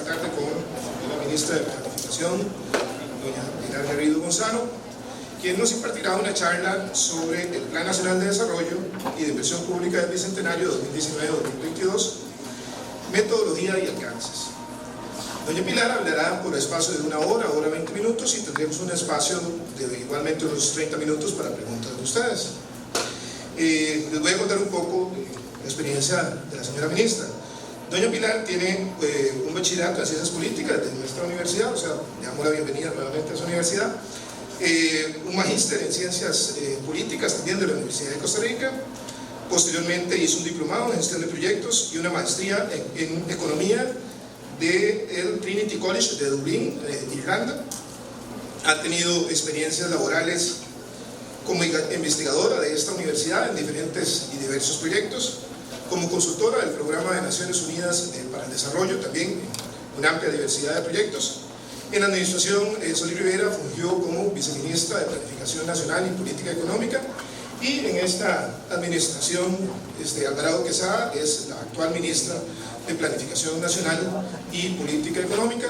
esta tarde con la ministra de Planificación, doña Pilar Garrido Gonzalo, quien nos impartirá una charla sobre el Plan Nacional de Desarrollo y de Inversión Pública del Bicentenario 2019-2022, metodología y alcances. Doña Pilar hablará por espacio de 1 hora, 20 minutos, y tendremos un espacio de igualmente unos 30 minutos para preguntas de ustedes. Les voy a contar un poco de la experiencia de la señora ministra. Doña Pilar tiene un bachillerato en Ciencias Políticas de nuestra universidad, o sea, le damos la bienvenida nuevamente a su universidad, un magíster en Ciencias Políticas también de la Universidad de Costa Rica. Posteriormente hizo un diplomado en Gestión de Proyectos y una maestría en Economía del Trinity College de Dublín, Irlanda. Ha tenido experiencias laborales como investigadora de esta universidad en diferentes y diversos proyectos, como consultora del Programa de Naciones Unidas para el Desarrollo, también una amplia diversidad de proyectos. En la administración, Solís Rivera fungió como viceministra de Planificación Nacional y Política Económica, y en esta administración Alvarado Quesada es la actual ministra de Planificación Nacional y Política Económica.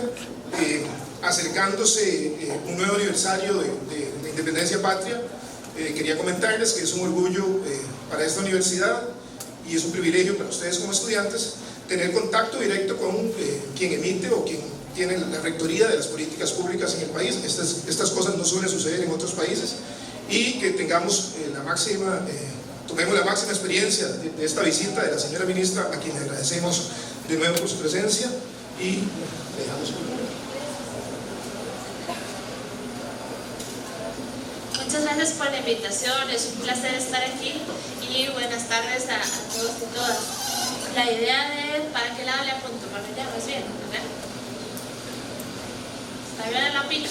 Acercándose un nuevo aniversario de la independencia patria, quería comentarles que es un orgullo para esta universidad y es un privilegio para ustedes como estudiantes tener contacto directo con quien emite o quien tiene la rectoría de las políticas públicas en el país. Estas cosas no suelen suceder en otros países, y que tengamos tomemos la máxima experiencia de esta visita de la señora ministra, a quien le agradecemos de nuevo por su presencia, y le dejamos con ella. Muchas gracias por la invitación, es un placer estar aquí y buenas tardes a todos y todas. La idea de para qué lado le apunto, para allá, más bien, ¿verdad? Está bien en la pila.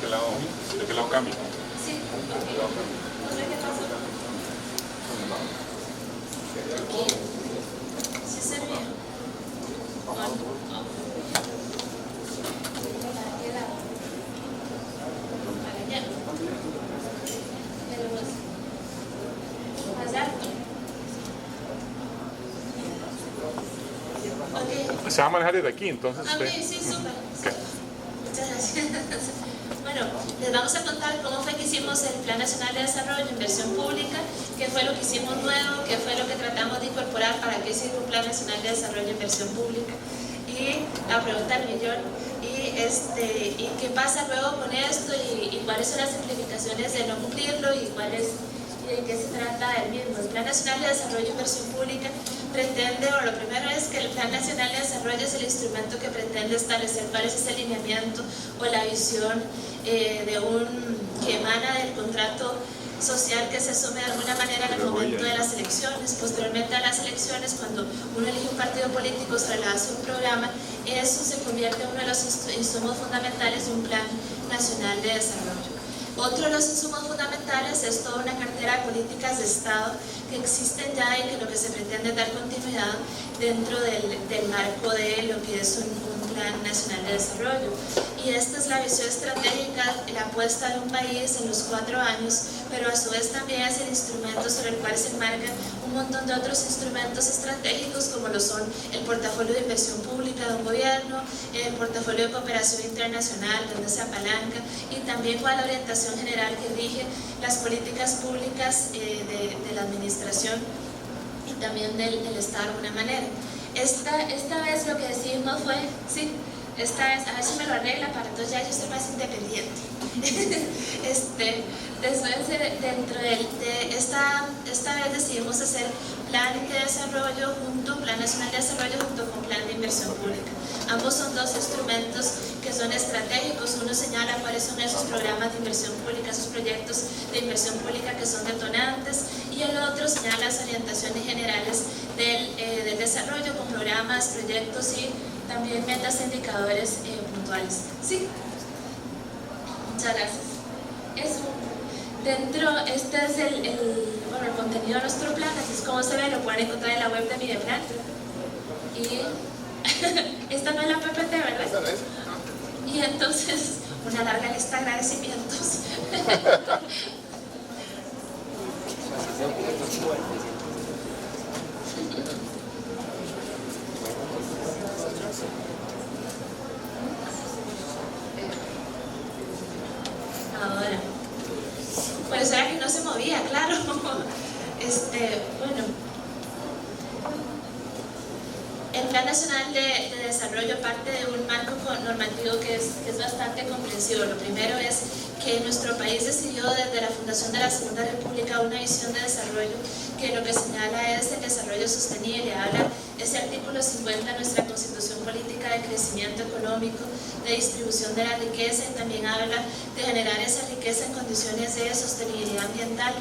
¿De qué lado cambia? Sí, ok. No sé qué pasó. Aquí. Sí se ve. ¿Para qué lado? Para allá. Pero más alto. Ok. Se va a manejar desde aquí, entonces. Ok, sí, súper. Okay. Muchas gracias. Bueno, les vamos a contar cómo fue que hicimos el Plan Nacional de Desarrollo e Inversión Pública, qué fue lo que hicimos nuevo, qué fue lo que tratamos de incorporar, para qué sirve un Plan Nacional de Desarrollo e Inversión Pública, y la pregunta del millón, y qué pasa luego con esto, y cuáles son las implicaciones de no cumplirlo, y de qué se trata el mismo. El Plan Nacional de Desarrollo e Inversión Pública pretende, o lo primero es que el Plan Nacional de Desarrollo es el instrumento que pretende establecer cuál es ese lineamiento o la visión que emana del contrato social que se asume de alguna manera en el momento de las elecciones. Posteriormente a las elecciones, cuando uno elige un partido político, se le hace un programa, eso se convierte en uno de los insumos fundamentales de un Plan Nacional de Desarrollo. Otro de los insumos fundamentales es toda una cartera de políticas de Estado que existen ya y que lo que se pretende es dar continuidad dentro del marco de lo que es un Plan Nacional de Desarrollo. Y esta es la visión estratégica, la apuesta de un país en los 4 años, pero a su vez también es el instrumento sobre el cual se enmarcan un montón de otros instrumentos estratégicos, como lo son el portafolio de inversión pública de un gobierno, el portafolio de cooperación internacional, donde se apalanca, y también cuál es la orientación general que rige las políticas públicas de la administración y también del Estado de alguna manera. Esta vez lo que decidimos fue, sí, esta vez, a ver si me lo arregla para entonces ya yo ser más independiente. Después dentro de esta vez decidimos hacer plan de desarrollo Plan Nacional de Desarrollo junto con Plan de Inversión Pública. Ambos son dos instrumentos que son estratégicos. Uno señala cuáles son esos programas de inversión pública, esos proyectos de inversión pública que son detonantes, y el otro señala las orientaciones generales del desarrollo con programas, proyectos y también metas e indicadores puntuales. ¿Sí? Muchas gracias. Este es el contenido de nuestro plan, así es como se ve, lo pueden encontrar en la web de Mideplan. Y esta no es la PPT, ¿verdad? Esta no es. Y entonces, una larga lista de agradecimientos. El Plan Nacional de Desarrollo parte de un marco normativo que es bastante comprensivo. Lo primero es que nuestro país decidió desde la fundación de la Segunda República una visión de desarrollo que lo que señala es el desarrollo sostenible. Habla ese artículo 50 de nuestra Constitución Política de crecimiento económico, de distribución de la riqueza, y también habla de generar esa riqueza en condiciones de sostenibilidad ambiental,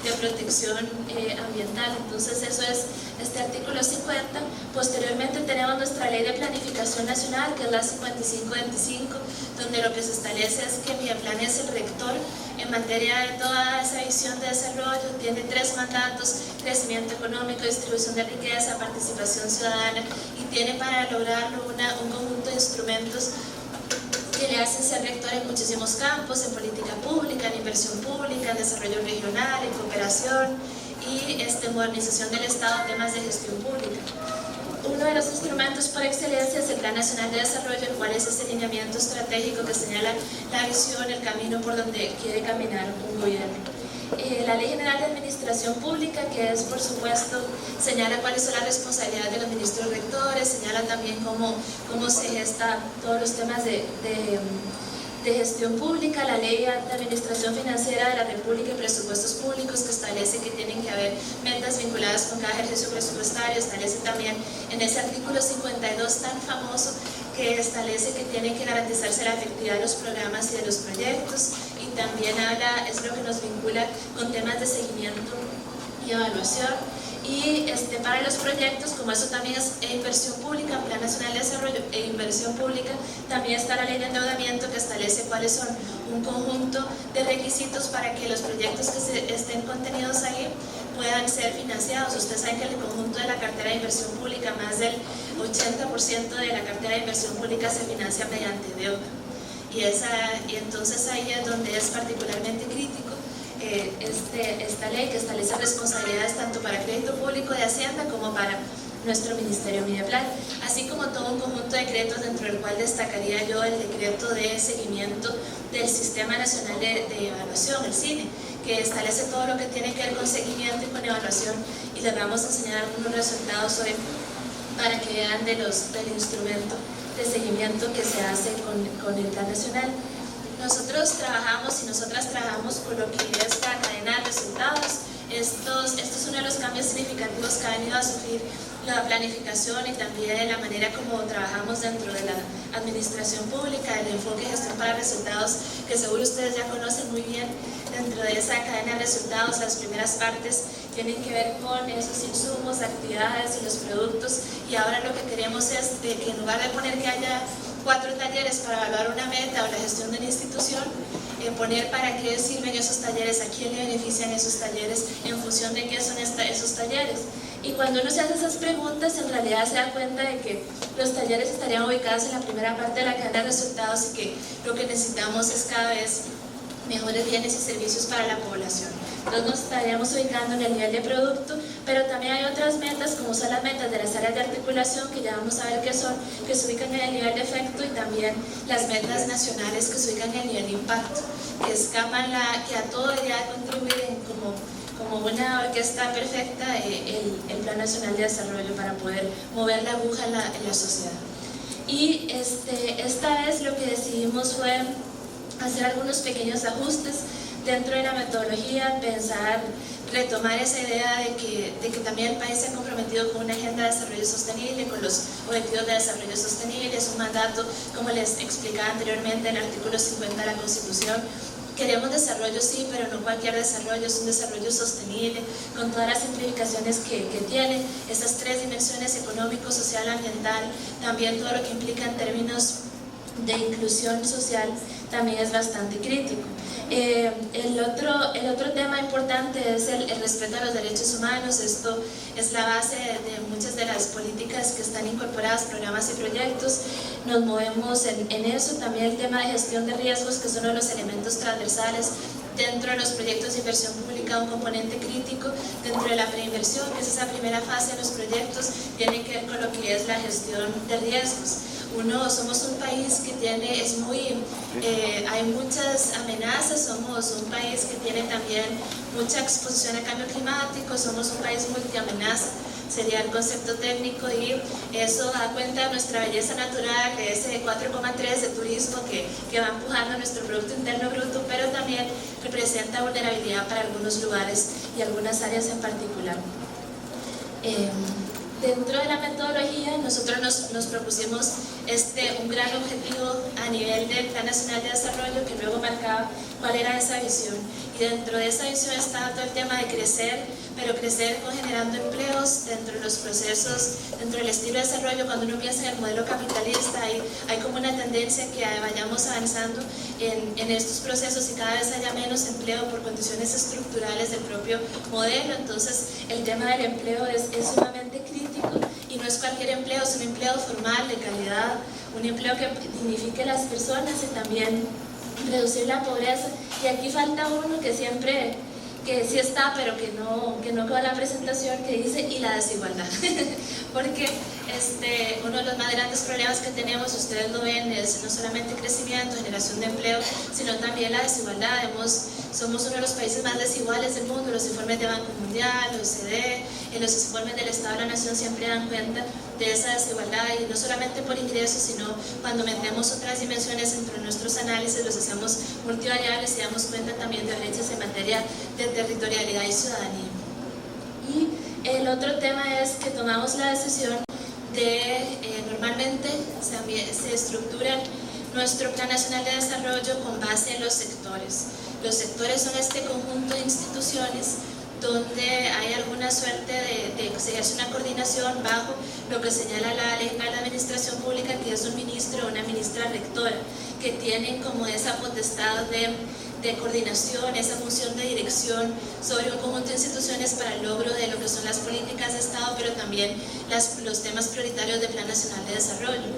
de protección ambiental. Entonces eso es este artículo 50. Posteriormente tenemos nuestra ley de planificación nacional, que es la 5525, donde lo que se establece es que Mideplan es el rector en materia de toda esa visión de desarrollo. Tiene 3 mandatos: crecimiento económico, distribución de riqueza, participación ciudadana, y tiene para lograrlo un conjunto de instrumentos que le hacen ser rector en muchísimos campos: en política pública, en inversión pública, en desarrollo regional, en cooperación y modernización del Estado en temas de gestión pública. Uno de los instrumentos por excelencia es el Plan Nacional de Desarrollo, el cual es ese lineamiento estratégico que señala la visión, el camino por donde quiere caminar un gobierno. La Ley General de Administración Pública, que es, por supuesto, señala cuáles son las responsabilidades de los ministros rectores, señala también cómo se gestan todos los temas de gestión pública. La Ley de Administración Financiera de la República y Presupuestos Públicos, que establece que tienen que haber metas vinculadas con cada ejercicio presupuestario. Establece también en ese artículo 52 tan famoso, que establece que tiene que garantizarse la efectividad de los programas y de los proyectos, y también habla, es lo que nos vincula con temas de seguimiento y evaluación. Y para los proyectos, como eso también es inversión pública, Plan Nacional de Desarrollo e inversión pública, también está la ley de endeudamiento, que establece cuáles son un conjunto de requisitos para que los proyectos que estén contenidos ahí puedan ser financiados. Ustedes saben que el conjunto de la cartera de inversión pública, más del 80% de la cartera de inversión pública se financia mediante deuda. Y entonces ahí es donde es particularmente crítico esta ley, que establece responsabilidades tanto para crédito público de Hacienda como para nuestro Ministerio Mideplan, así como todo un conjunto de decretos, dentro del cual destacaría yo el decreto de seguimiento del Sistema Nacional de Evaluación, el CINE, que establece todo lo que tiene que ver con seguimiento y con evaluación, y les vamos a enseñar algunos resultados hoy para que vean del instrumento de seguimiento que se hace con el Plan Nacional. Nosotros trabajamos y nosotras trabajamos con lo que es la cadena de resultados. Esto es uno de los cambios significativos que ha venido a sufrir la planificación y también la manera como trabajamos dentro de la administración pública, el enfoque de gestión para resultados, que seguro ustedes ya conocen muy bien. Dentro de esa cadena de resultados, las primeras partes tienen que ver con esos insumos, actividades y los productos, y ahora lo que queremos es que en lugar de poner que haya 4 talleres para evaluar una meta o la gestión de una institución, poner para qué sirven esos talleres, a quién le benefician esos talleres, en función de qué son esos talleres. Y cuando uno se hace esas preguntas, en realidad se da cuenta de que los talleres estarían ubicados en la primera parte de la cadena de resultados, y que lo que necesitamos es cada vez mejores bienes y servicios para la población. Entonces nos estaríamos ubicando en el nivel de producto, pero también hay otras metas, como son las metas de las áreas de articulación, que ya vamos a ver qué son, que se ubican en el nivel de efecto, y también las metas nacionales, que se ubican en el nivel de impacto, que escapan que a todo debería contribuir como una orquesta perfecta el Plan Nacional de Desarrollo, para poder mover la aguja en la sociedad. Y esta vez lo que decidimos fue hacer algunos pequeños ajustes dentro de la metodología, retomar esa idea de que también el país se ha comprometido con una agenda de desarrollo sostenible, con los objetivos de desarrollo sostenible. Es un mandato, como les explicaba anteriormente, en el artículo 50 de la Constitución. Queremos desarrollo, sí, pero no cualquier desarrollo, es un desarrollo sostenible, con todas las implicaciones que tiene, esas 3 dimensiones: económico, social, ambiental, también todo lo que implica en términos de inclusión social, también es bastante crítico. El otro tema importante es el respeto a los derechos humanos. Esto es la base de muchas de las políticas que están incorporadas, programas y proyectos. Nos movemos en eso. También el tema de gestión de riesgos, que es uno de los elementos transversales dentro de los proyectos de inversión pública, un componente crítico dentro de la preinversión, que es esa primera fase de los proyectos, tiene que ver con lo que es la gestión de riesgos. Somos un país que hay muchas amenazas, somos un país que tiene también mucha exposición a cambio climático, somos un país multiamenaza, sería el concepto técnico, y eso da cuenta de nuestra belleza natural, de ese 4,3 de turismo que va empujando nuestro Producto Interno Bruto, pero también representa vulnerabilidad para algunos lugares y algunas áreas en particular. Dentro de la metodología, nosotros nos propusimos un gran objetivo a nivel del Plan Nacional de Desarrollo, que luego marcaba cuál era esa visión. Y dentro de esa visión está todo el tema de crecer, pero crecer generando empleos dentro de los procesos, dentro del estilo de desarrollo. Cuando uno piensa en el modelo capitalista, hay como una tendencia que vayamos avanzando en estos procesos y cada vez haya menos empleo por condiciones estructurales del propio modelo. Entonces, el tema del empleo es sumamente crítico, y no es cualquier empleo, es un empleo formal, de calidad, un empleo que dignifique a las personas y también reducir la pobreza. Y aquí falta uno que siempre, que sí está, pero que no quedó la presentación, que dice, y la desigualdad. Porque uno de los más grandes problemas que tenemos, ustedes lo ven, es no solamente crecimiento, generación de empleo, sino también la desigualdad. Somos uno de los países más desiguales del mundo. Los informes de Banco Mundial, OCDE, los informes del Estado de la Nación siempre dan cuenta de esa desigualdad, y no solamente por ingresos, sino cuando metemos otras dimensiones entre nuestros análisis, los hacemos multivariables y damos cuenta también de brechas en materia de territorialidad y ciudadanía. Y el otro tema es que tomamos la decisión de, normalmente se estructura nuestro Plan Nacional de Desarrollo con base en los sectores. Los sectores son este conjunto de instituciones donde hay alguna suerte de se ejerce una coordinación bajo lo que señala la Ley General de Administración Pública, que es un ministro o una ministra rectora, que tienen como esa potestad de coordinación, esa función de dirección sobre un conjunto de instituciones para el logro de lo que son las políticas de Estado, pero también los temas prioritarios del Plan Nacional de Desarrollo.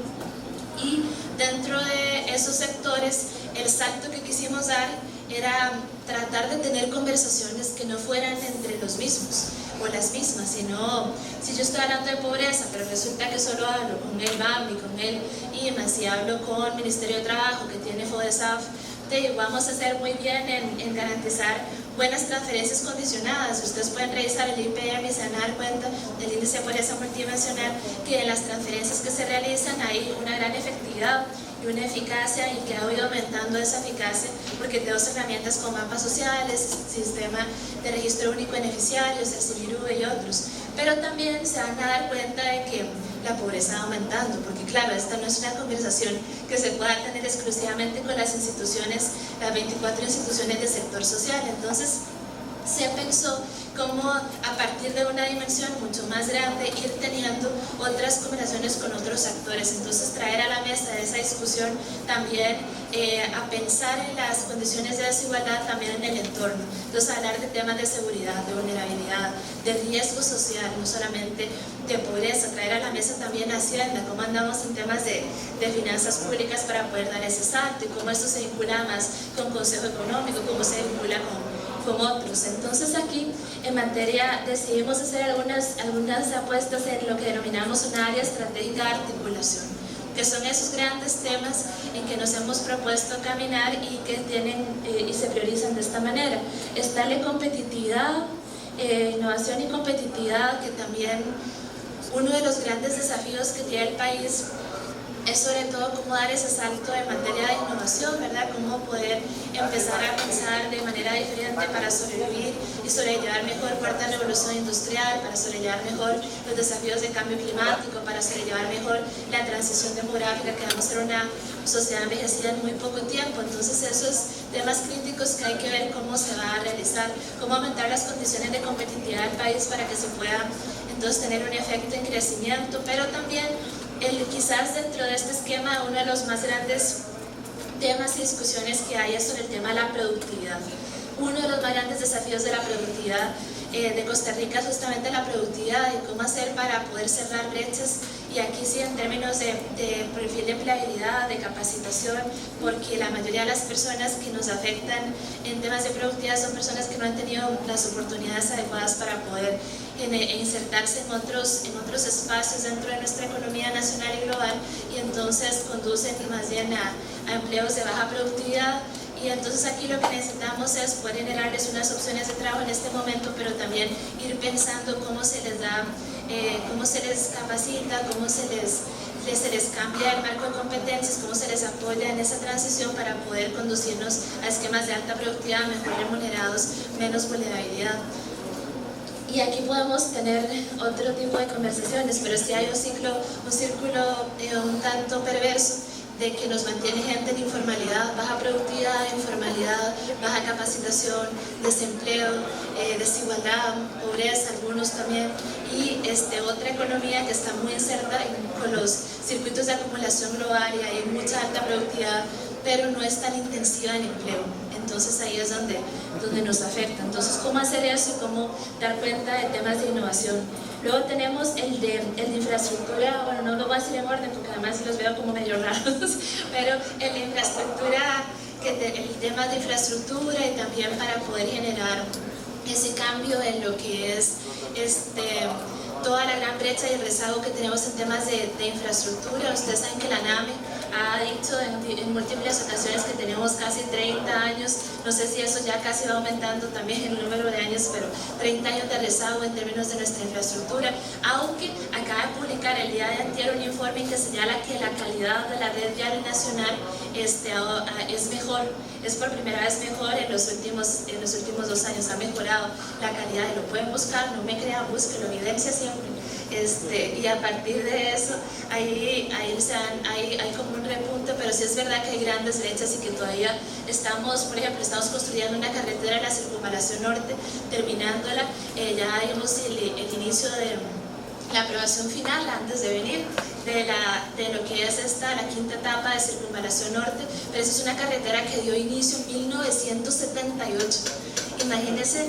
Y dentro de esos sectores, el salto que quisimos dar era tratar de tener conversaciones que no fueran entre los mismos o las mismas, sino si yo estoy hablando de pobreza, pero resulta que solo hablo con el BAM y con el IMAS, y hablo con el Ministerio de Trabajo, que tiene FODESAF, vamos a hacer muy bien en garantizar buenas transferencias condicionadas. Ustedes pueden revisar el IPM y se van a dar cuenta del índice de pobreza multidimensional, que en las transferencias que se realizan hay una gran efectividad y una eficacia, y que ha ido aumentando esa eficacia porque tenemos herramientas como mapas sociales, sistema de registro único de beneficiarios, el CIRU y otros. Pero también se van a dar cuenta de que la pobreza va aumentando, porque claro, esta no es una conversación que se pueda tener exclusivamente con las instituciones, las 24 instituciones del sector social. Entonces se pensó cómo a partir de una dimensión mucho más grande ir teniendo otras conversaciones con otros actores. Entonces traer a la mesa de esa discusión también a pensar en las condiciones de desigualdad también en el entorno. Entonces hablar de temas de seguridad, de vulnerabilidad, de riesgo social, no solamente de pobreza, traer a la mesa también Hacienda, cómo andamos en temas de finanzas públicas para poder dar ese salto, y cómo esto se vincula más con Consejo Económico, cómo se vincula con otros. Entonces aquí en materia decidimos hacer algunas apuestas en lo que denominamos una área estratégica de articulación, que son esos grandes temas en que nos hemos propuesto caminar y que tienen y se priorizan de esta manera. Está la competitividad, innovación y competitividad, que también uno de los grandes desafíos que tiene el país es sobre todo cómo dar ese salto en materia de innovación, ¿verdad? Cómo poder empezar a pensar de manera diferente para sobrevivir y sobrellevar mejor cuarta revolución industrial, para sobrellevar mejor los desafíos de cambio climático, para sobrellevar mejor la transición demográfica, que vamos a ser una sociedad envejecida en muy poco tiempo. Entonces esos temas críticos que hay que ver cómo se va a realizar, cómo aumentar las condiciones de competitividad del país para que se pueda entonces tener un efecto en crecimiento, pero también quizás dentro de este esquema uno de los más grandes temas y discusiones que hay es sobre el tema de la productividad. Uno de los más grandes desafíos de la productividad de Costa Rica es justamente la productividad y cómo hacer para poder cerrar brechas, y aquí sí en términos de perfil de empleabilidad, de capacitación, porque la mayoría de las personas que nos afectan en temas de productividad son personas que no han tenido las oportunidades adecuadas para poder insertarse en otros espacios dentro de nuestra economía nacional y global, y entonces conducen más bien a empleos de baja productividad Y entonces aquí lo que necesitamos es poder generarles unas opciones de trabajo en este momento, pero también ir pensando cómo se les da, cómo se les capacita, cómo se les cambia el marco de competencias, cómo se les apoya en esa transición para poder conducirnos a esquemas de alta productividad, mejor remunerados, menos vulnerabilidad. Y aquí podemos tener otro tipo de conversaciones, pero sí hay un círculo un tanto perverso de que nos mantiene gente en informalidad, baja productividad, informalidad, baja capacitación, desempleo, desigualdad, pobreza, algunos también, y otra economía que está muy inserta con los circuitos de acumulación global y hay mucha alta productividad, pero no es tan intensiva en empleo. Entonces ahí es donde nos afecta. Entonces, ¿cómo hacer eso y cómo dar cuenta de temas de innovación? Luego tenemos el de infraestructura, bueno, no lo voy a decir en orden porque además los veo como medio raros, pero el de infraestructura, el tema de infraestructura y también para poder generar ese cambio en lo que es toda la gran brecha y el rezago que tenemos en temas de infraestructura. Ustedes saben que la NAME ha dicho en múltiples ocasiones que tenemos casi 30 años, no sé si eso ya casi va aumentando también el número de años, pero 30 años de rezago en términos de nuestra infraestructura, aunque acaba de publicar el día de antier un informe que señala que la calidad de la red vial nacional es mejor, es por primera vez mejor en los últimos 2 años, ha mejorado la calidad y lo pueden buscar, no me crean, búsquenlo, evidencia siempre. Y a partir de eso hay como un repunte, pero sí es verdad que hay grandes brechas y que todavía estamos, por ejemplo, estamos construyendo una carretera en la Circunvalación Norte, terminándola, ya vimos el inicio de la aprobación final antes de venir de lo que es la quinta etapa de Circunvalación Norte, pero esa es una carretera que dio inicio en 1978. Imagínense,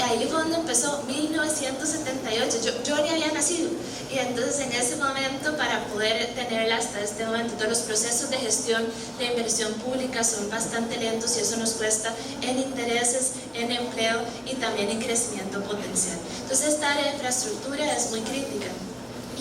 ahí fue donde empezó, 1978, yo ni había nacido, y entonces en ese momento, para poder tenerla hasta este momento, todos los procesos de gestión de inversión pública son bastante lentos y eso nos cuesta en intereses, en empleo y también en crecimiento potencial. Entonces esta área de infraestructura es muy crítica.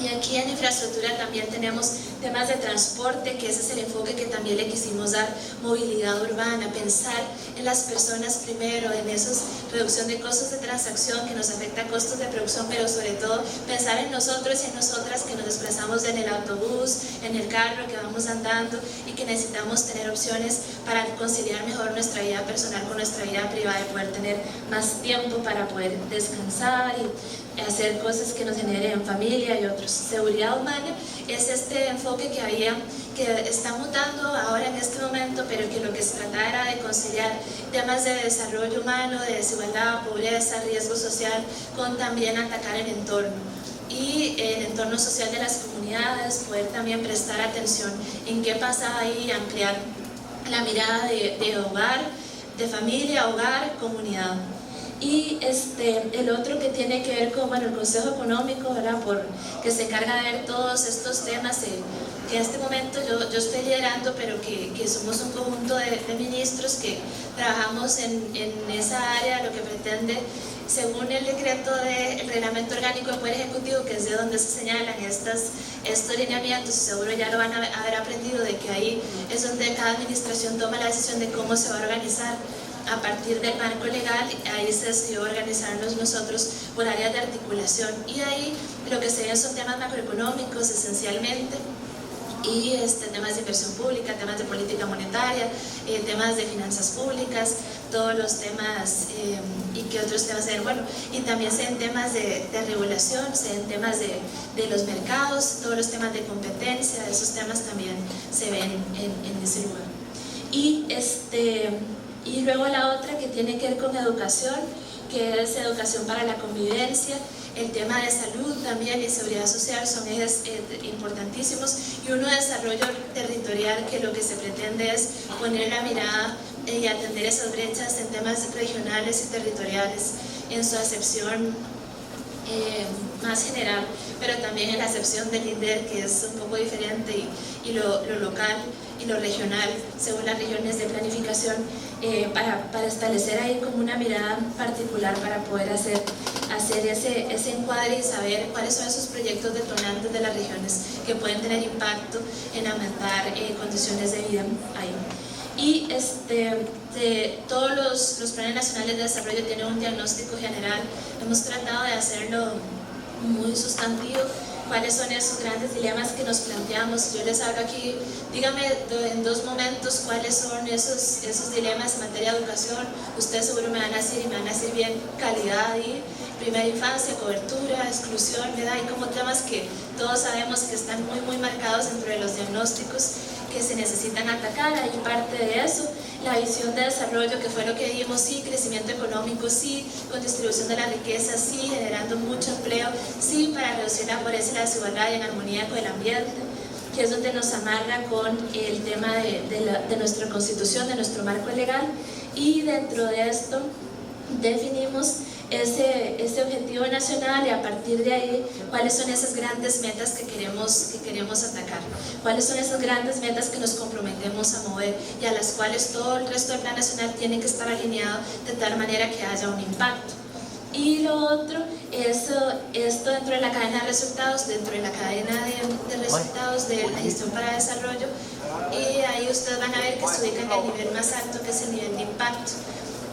Y aquí en infraestructura también tenemos temas de transporte, que ese es el enfoque que también le quisimos dar, movilidad urbana, pensar en las personas primero, en esos reducción de costos de transacción que nos afecta a costos de producción, pero sobre todo pensar en nosotros y en nosotras que nos desplazamos en el autobús, en el carro, que vamos andando y que necesitamos tener opciones para conciliar mejor nuestra vida personal con nuestra vida privada y poder tener más tiempo para poder descansar y hacer cosas que nos generen familia y otros. Seguridad humana es este enfoque que está mutando ahora en este momento, pero que lo que se trata era de conciliar temas de desarrollo humano, de desigualdad, pobreza, riesgo social, con también atacar el entorno y el entorno social de las comunidades, poder también prestar atención en qué pasa ahí, ampliar la mirada de hogar, de familia, hogar, comunidad. Y el otro que tiene que ver con el Consejo Económico, ¿verdad? Que se encarga de ver todos estos temas que en este momento yo estoy liderando, pero que somos un conjunto de ministros que trabajamos en esa área, lo que pretende, según el decreto del Reglamento Orgánico del Poder Ejecutivo, que es de donde se señalan estos lineamientos, seguro ya lo van a haber aprendido, de que ahí es donde cada administración toma la decisión de cómo se va a organizar. A partir del marco legal, ahí se decidió organizarnos nosotros por áreas de articulación, y ahí lo que se ven son temas macroeconómicos esencialmente, y temas de inversión pública, temas de política monetaria, temas de finanzas públicas, todos los temas, y qué otros temas se ven, bueno, y también se ven temas de regulación, se ven temas de los mercados, todos los temas de competencia, esos temas también se ven en ese lugar. Y luego la otra que tiene que ver con educación, que es educación para la convivencia, el tema de salud también y seguridad social son ejes importantísimos, y uno de desarrollo territorial, que lo que se pretende es poner la mirada y atender esas brechas en temas regionales y territoriales en su acepción más general, pero también en la acepción del INDER, que es un poco diferente, y lo local y lo regional, según las regiones de planificación, para establecer ahí como una mirada particular para poder hacer ese encuadre y saber cuáles son esos proyectos detonantes de las regiones que pueden tener impacto en aumentar condiciones de vida ahí. Y todos los planes nacionales de desarrollo tienen un diagnóstico general. Hemos tratado de hacerlo muy sustantivo. ¿Cuáles son esos grandes dilemas que nos planteamos? Yo les hablo aquí, dígame en 2 momentos cuáles son esos dilemas en materia de educación. Ustedes seguro me van a decir, y me van a decir bien, calidad y primera infancia, cobertura, exclusión, ¿verdad? Hay como temas que todos sabemos que están muy marcados dentro de los diagnósticos que se necesitan atacar. Hay parte de eso, la visión de desarrollo, que fue lo que vimos, sí, crecimiento económico, sí, con distribución de la riqueza, sí, generando mucho empleo, sí, para reducir la pobreza y la desigualdad y en armonía con el ambiente, que es donde nos amarra con el tema de nuestra constitución, de nuestro marco legal, y dentro de esto definimos ese objetivo nacional y a partir de ahí cuáles son esas grandes metas que queremos atacar, cuáles son esas grandes metas que nos comprometemos a mover y a las cuales todo el resto del plan nacional tiene que estar alineado de tal manera que haya un impacto. Y lo otro, esto dentro de la cadena de resultados, dentro de la cadena de resultados de la gestión para desarrollo, y ahí ustedes van a ver que se ubica en el nivel más alto, que es el nivel de impacto.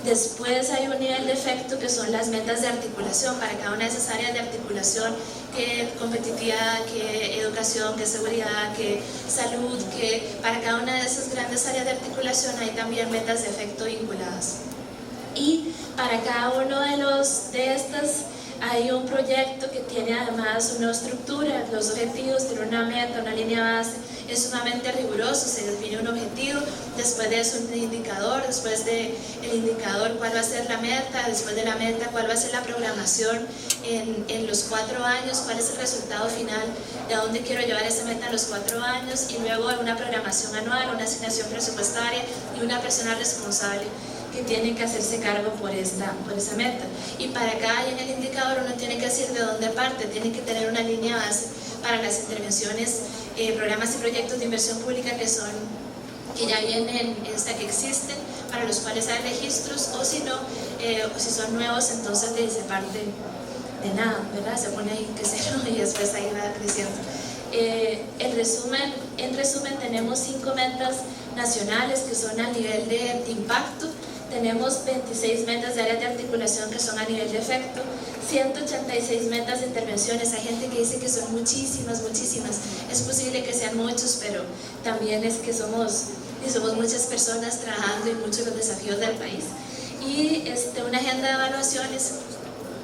Después hay un nivel de efecto que son las metas de articulación para cada una de esas áreas de articulación, que competitividad, que educación, que seguridad, que salud, que para cada una de esas grandes áreas de articulación hay también metas de efecto vinculadas. Y para cada uno de estas hay un proyecto que tiene además una estructura, los objetivos, tiene una meta, una línea base, es sumamente riguroso, se define un objetivo, después de eso un indicador, después del indicador cuál va a ser la meta, después de la meta cuál va a ser la programación en los 4 años, cuál es el resultado final, de a dónde quiero llevar esa meta en los 4 años y luego una programación anual, una asignación presupuestaria y una persona responsable que tienen que hacerse cargo por esa meta. Y para cada en el indicador uno tiene que decir de dónde parte, tiene que tener una línea base para las intervenciones, programas y proyectos de inversión pública que ya vienen, que existen, para los cuales hay registros, o si no, o si son nuevos, entonces se parte de nada, ¿verdad? Se pone ahí que cero y después ahí va creciendo. En resumen tenemos 5 metas nacionales que son a nivel de impacto. Tenemos 26 metas de áreas de articulación que son a nivel de efecto, 186 metas de intervenciones. Hay gente que dice que son muchísimas. Es posible que sean muchos, pero también es que somos muchas personas trabajando y muchos los desafíos del país. Y una agenda de evaluaciones,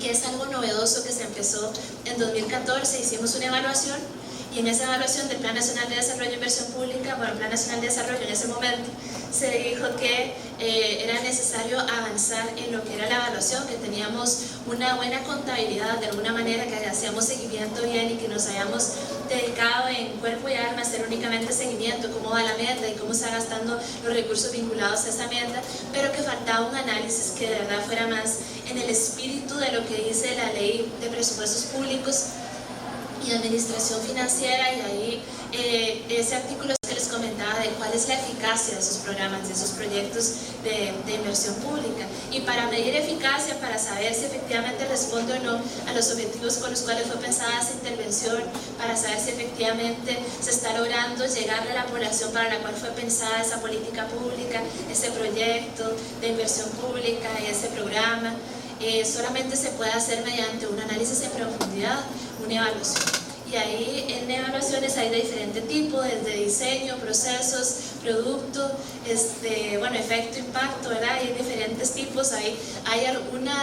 que es algo novedoso que se empezó en 2014. Hicimos una evaluación y en esa evaluación del Plan Nacional de Desarrollo e Inversión Pública, bueno, el Plan Nacional de Desarrollo en ese momento, se dijo que era necesario avanzar en lo que era la evaluación, que teníamos una buena contabilidad, de alguna manera que hacíamos seguimiento bien y que nos hayamos dedicado en cuerpo y alma a hacer únicamente seguimiento, cómo va la meta y cómo se van gastando los recursos vinculados a esa meta, pero que faltaba un análisis que de verdad fuera más en el espíritu de lo que dice la Ley de Presupuestos Públicos y Administración Financiera, y ahí ese artículo que les comentaba de cuál es la eficacia de esos programas, de esos proyectos de inversión pública, y para medir eficacia, para saber si efectivamente responde o no a los objetivos con los cuales fue pensada esa intervención, para saber si efectivamente se está logrando llegar a la población para la cual fue pensada esa política pública, ese proyecto de inversión pública y ese programa. Solamente se puede hacer mediante un análisis en profundidad, una evaluación. Y ahí en evaluaciones hay de diferente tipo, desde diseño, procesos, producto, efecto, impacto, ¿verdad? Hay diferentes tipos. Hay alguna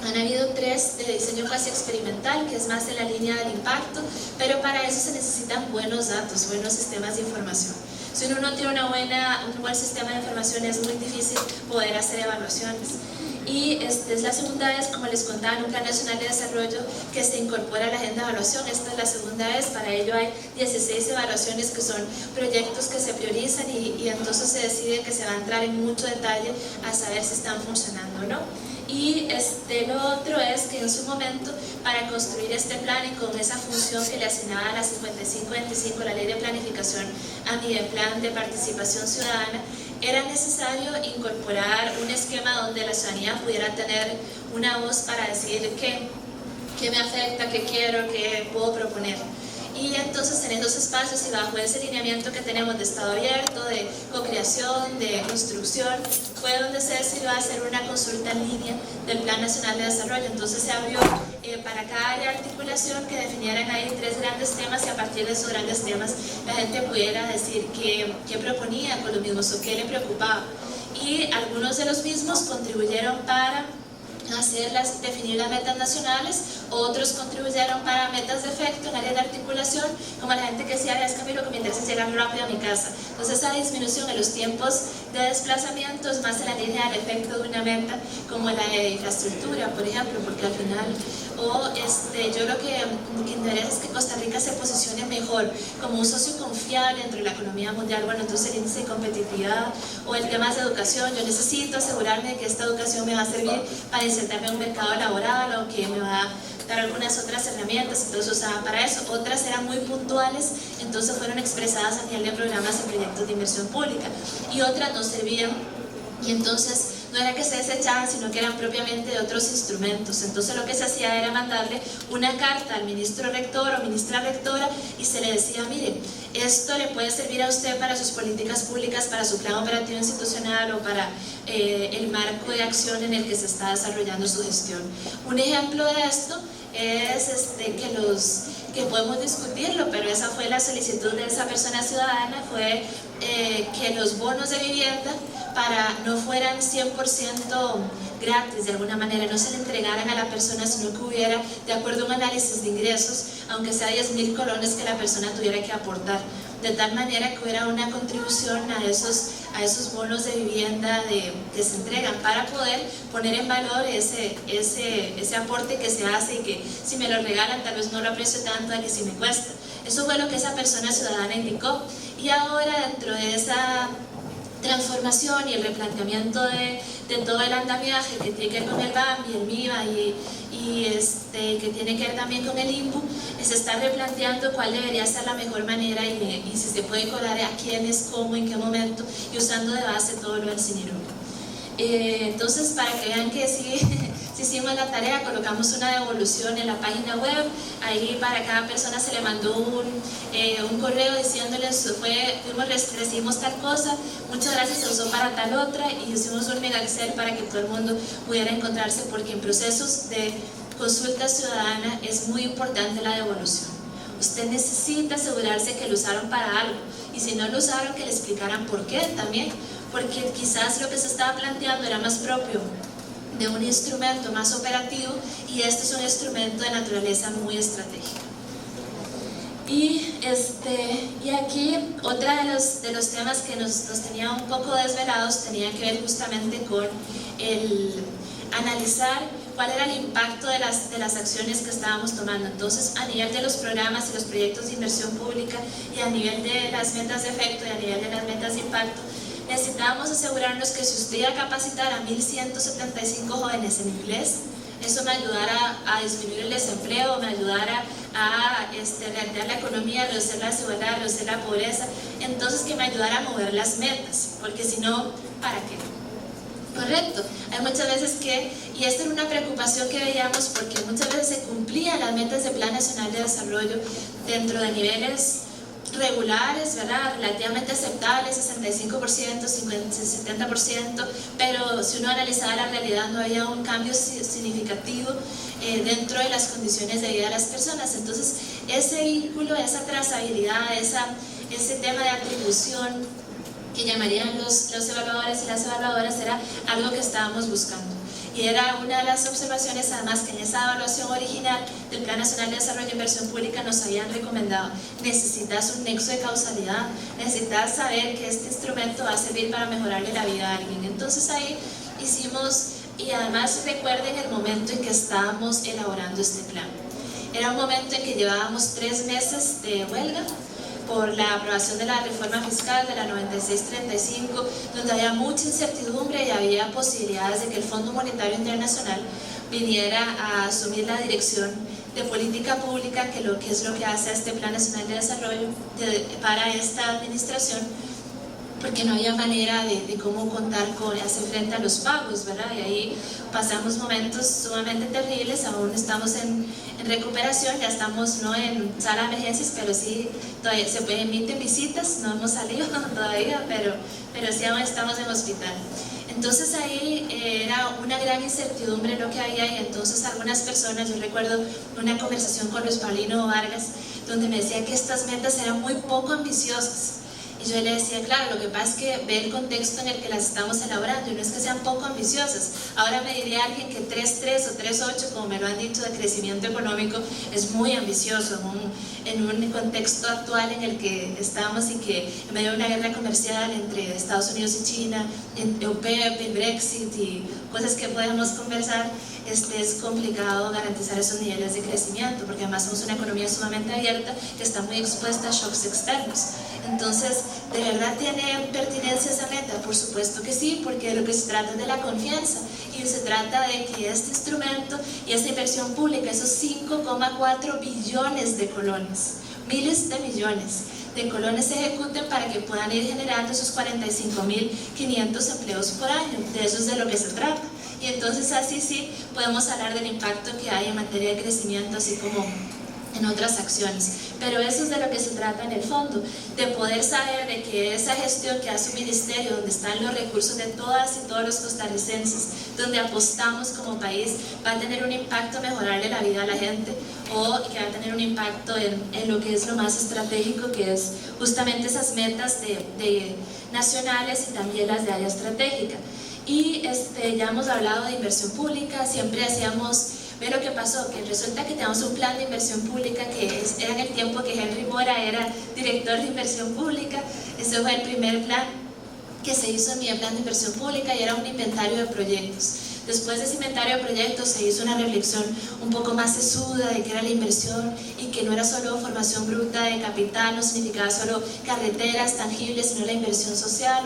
han habido 3 de diseño casi experimental, que es más en la línea del impacto, pero para eso se necesitan buenos datos, buenos sistemas de información. Si uno no tiene un buen sistema de información, es muy difícil poder hacer evaluaciones. Y es la segunda vez, como les contaba, en un Plan Nacional de Desarrollo que se incorpora a la agenda de evaluación. Esta es la segunda vez, para ello hay 16 evaluaciones que son proyectos que se priorizan y entonces se decide que se va a entrar en mucho detalle a saber si están funcionando o no. Y lo otro es que en su momento, para construir este plan y con esa función que le asignaba a la 5525, la Ley de Planificación a mi Plan de Participación Ciudadana, era necesario incorporar un esquema donde la ciudadanía pudiera tener una voz para decir qué me afecta, qué quiero, qué puedo proponer. Y entonces entonces en esos espacios y bajo ese lineamiento que tenemos de estado abierto, de co-creación, de construcción, fue donde se decidió hacer una consulta en línea del Plan Nacional de Desarrollo. Entonces se abrió para cada área de articulación que definieran ahí 3 grandes temas, y a partir de esos grandes temas la gente pudiera decir qué proponía con los mismos o qué le preocupaba. Y algunos de los mismos contribuyeron para definir las metas nacionales, otros contribuyeron para metas de efecto en áreas de articulación, como la gente que decía, es que a mí lo que me interesa es llegar rápido a mi casa. Entonces esa disminución en los tiempos de desplazamiento es más en la línea del efecto de una meta, como la de infraestructura, por ejemplo, porque al final, yo lo que interesa es que Costa Rica se posicione mejor como un socio confiable dentro de la economía mundial. Bueno, entonces el índice de competitividad o el tema de educación, yo necesito asegurarme de que esta educación me va a servir para insertarme en un mercado laboral o que me va a dar algunas otras herramientas, entonces usaban para eso. Otras eran muy puntuales, entonces fueron expresadas a nivel de programas y proyectos de inversión pública, y otras no servían, y entonces no era que se desechaban, sino que eran propiamente de otros instrumentos. Entonces lo que se hacía era mandarle una carta al ministro rector o ministra rectora y se le decía, mire, esto le puede servir a usted para sus políticas públicas, para su plan operativo institucional o para el marco de acción en el que se está desarrollando su gestión. Un ejemplo de esto es que podemos discutirlo, pero esa fue la solicitud de esa persona ciudadana, fue que los bonos de vivienda no fueran 100% gratis de alguna manera, no se le entregaran a la persona, sino que hubiera, de acuerdo a un análisis de ingresos, aunque sea 10.000 colones que la persona tuviera que aportar, de tal manera que hubiera una contribución a esos bonos de vivienda que se entregan, para poder poner en valor ese aporte que se hace, y que si me lo regalan tal vez no lo aprecio tanto a que si me cuesta. Eso fue lo que esa persona ciudadana indicó, y ahora dentro de esa transformación y el replanteamiento de todo el andamiaje que tiene que ver con el BAM y el MIBA y que tiene que ver también con el INPU, se está replanteando cuál debería ser la mejor manera y si se puede cobrar a quiénes, cómo, en qué momento, y usando de base todo lo del CINIRU. Entonces, para que vean que sí hicimos la tarea, colocamos una devolución en la página web. Ahí para cada persona se le mandó un correo diciéndoles, recibimos tal cosa, muchas gracias, se usó para tal otra, y hicimos un mega Excel para que todo el mundo pudiera encontrarse, porque en procesos de consulta ciudadana es muy importante la devolución. Usted necesita asegurarse que lo usaron para algo, y si no lo usaron, que le explicaran por qué también, porque quizás lo que se estaba planteando era más propio de un instrumento más operativo, y este es un instrumento de naturaleza muy estratégica. Y aquí otra de los temas que nos tenía un poco desvelados tenía que ver justamente con el analizar cuál era el impacto de las acciones que estábamos tomando. Entonces, a nivel de los programas y los proyectos de inversión pública, y a nivel de las metas de efecto y a nivel de las metas de impacto, necesitábamos asegurarnos que si usted iba a capacitar a 1.175 jóvenes en inglés, eso me ayudara a disminuir el desempleo, me ayudara a reactivar la economía, reducir la desigualdad, reducir la pobreza. Entonces, que me ayudara a mover las metas, porque si no, ¿para qué? Correcto, hay muchas veces y esta era una preocupación que veíamos, porque muchas veces se cumplían las metas del Plan Nacional de Desarrollo dentro de niveles regulares, ¿verdad? Relativamente aceptables, 65%, 70%, pero si uno analizaba la realidad no había un cambio significativo dentro de las condiciones de vida de las personas. Entonces, ese vínculo, esa trazabilidad, ese tema de atribución que llamarían los evaluadores y las evaluadoras, era algo que estábamos buscando. Y era una de las observaciones, además, que en esa evaluación original del Plan Nacional de Desarrollo e Inversión Pública nos habían recomendado: necesitas un nexo de causalidad, necesitas saber que este instrumento va a servir para mejorarle la vida a alguien. Entonces ahí hicimos, y además recuerden el momento en que estábamos elaborando este plan. Era un momento en que llevábamos 3 meses de huelga por la aprobación de la reforma fiscal de la 9635, donde había mucha incertidumbre y había posibilidades de que el Fondo Monetario Internacional viniera a asumir la dirección de política pública, que es lo que hace este Plan Nacional de Desarrollo para esta administración, porque no había manera de cómo contar con hacer frente a los pagos, ¿verdad? Y ahí pasamos momentos sumamente terribles, aún estamos en recuperación, ya estamos no en sala de emergencias, pero sí todavía se emiten visitas, no hemos salido todavía, pero sí aún estamos en hospital. Entonces ahí era una gran incertidumbre lo que había, y entonces algunas personas, yo recuerdo una conversación con Luis Paulino Vargas, donde me decía que estas metas eran muy poco ambiciosas. Y yo le decía, claro, lo que pasa es que ve el contexto en el que las estamos elaborando, y no es que sean poco ambiciosas. Ahora me diría alguien que 3.3 o 3.8, como me lo han dicho, de crecimiento económico es muy ambicioso en un contexto actual en el que estamos, y que en medio de una guerra comercial entre Estados Unidos y China, OPEP, el Brexit y cosas que podemos conversar, es complicado garantizar esos niveles de crecimiento, porque además somos una economía sumamente abierta que está muy expuesta a shocks externos. Entonces, ¿de verdad tiene pertinencia esa meta? Por supuesto que sí, porque de lo que se trata es de la confianza, y se trata de que este instrumento y esta inversión pública, esos 5,4 billones de colones, miles de millones de colones, se ejecuten para que puedan ir generando esos 45.500 empleos por año. De eso es de lo que se trata. Y entonces así sí podemos hablar del impacto que hay en materia de crecimiento, así como en otras acciones. Pero eso es de lo que se trata en el fondo, de poder saber de que esa gestión que hace un ministerio, donde están los recursos de todas y todos los costarricenses, donde apostamos como país, va a tener un impacto, mejorarle la vida a la gente, o que va a tener un impacto en lo que es lo más estratégico, que es justamente esas metas de nacionales y también las de área estratégica. Y ya hemos hablado de inversión pública, siempre hacíamos, ve lo que pasó, que resulta que tenemos un plan de inversión pública que era en el tiempo que Henry Mora era director de inversión pública. Ese fue el primer plan que se hizo en mi plan de inversión pública, y era un inventario de proyectos. Después de ese inventario de proyectos se hizo una reflexión un poco más sesuda de qué era la inversión, y que no era solo formación bruta de capital, no significaba solo carreteras tangibles, sino la inversión social,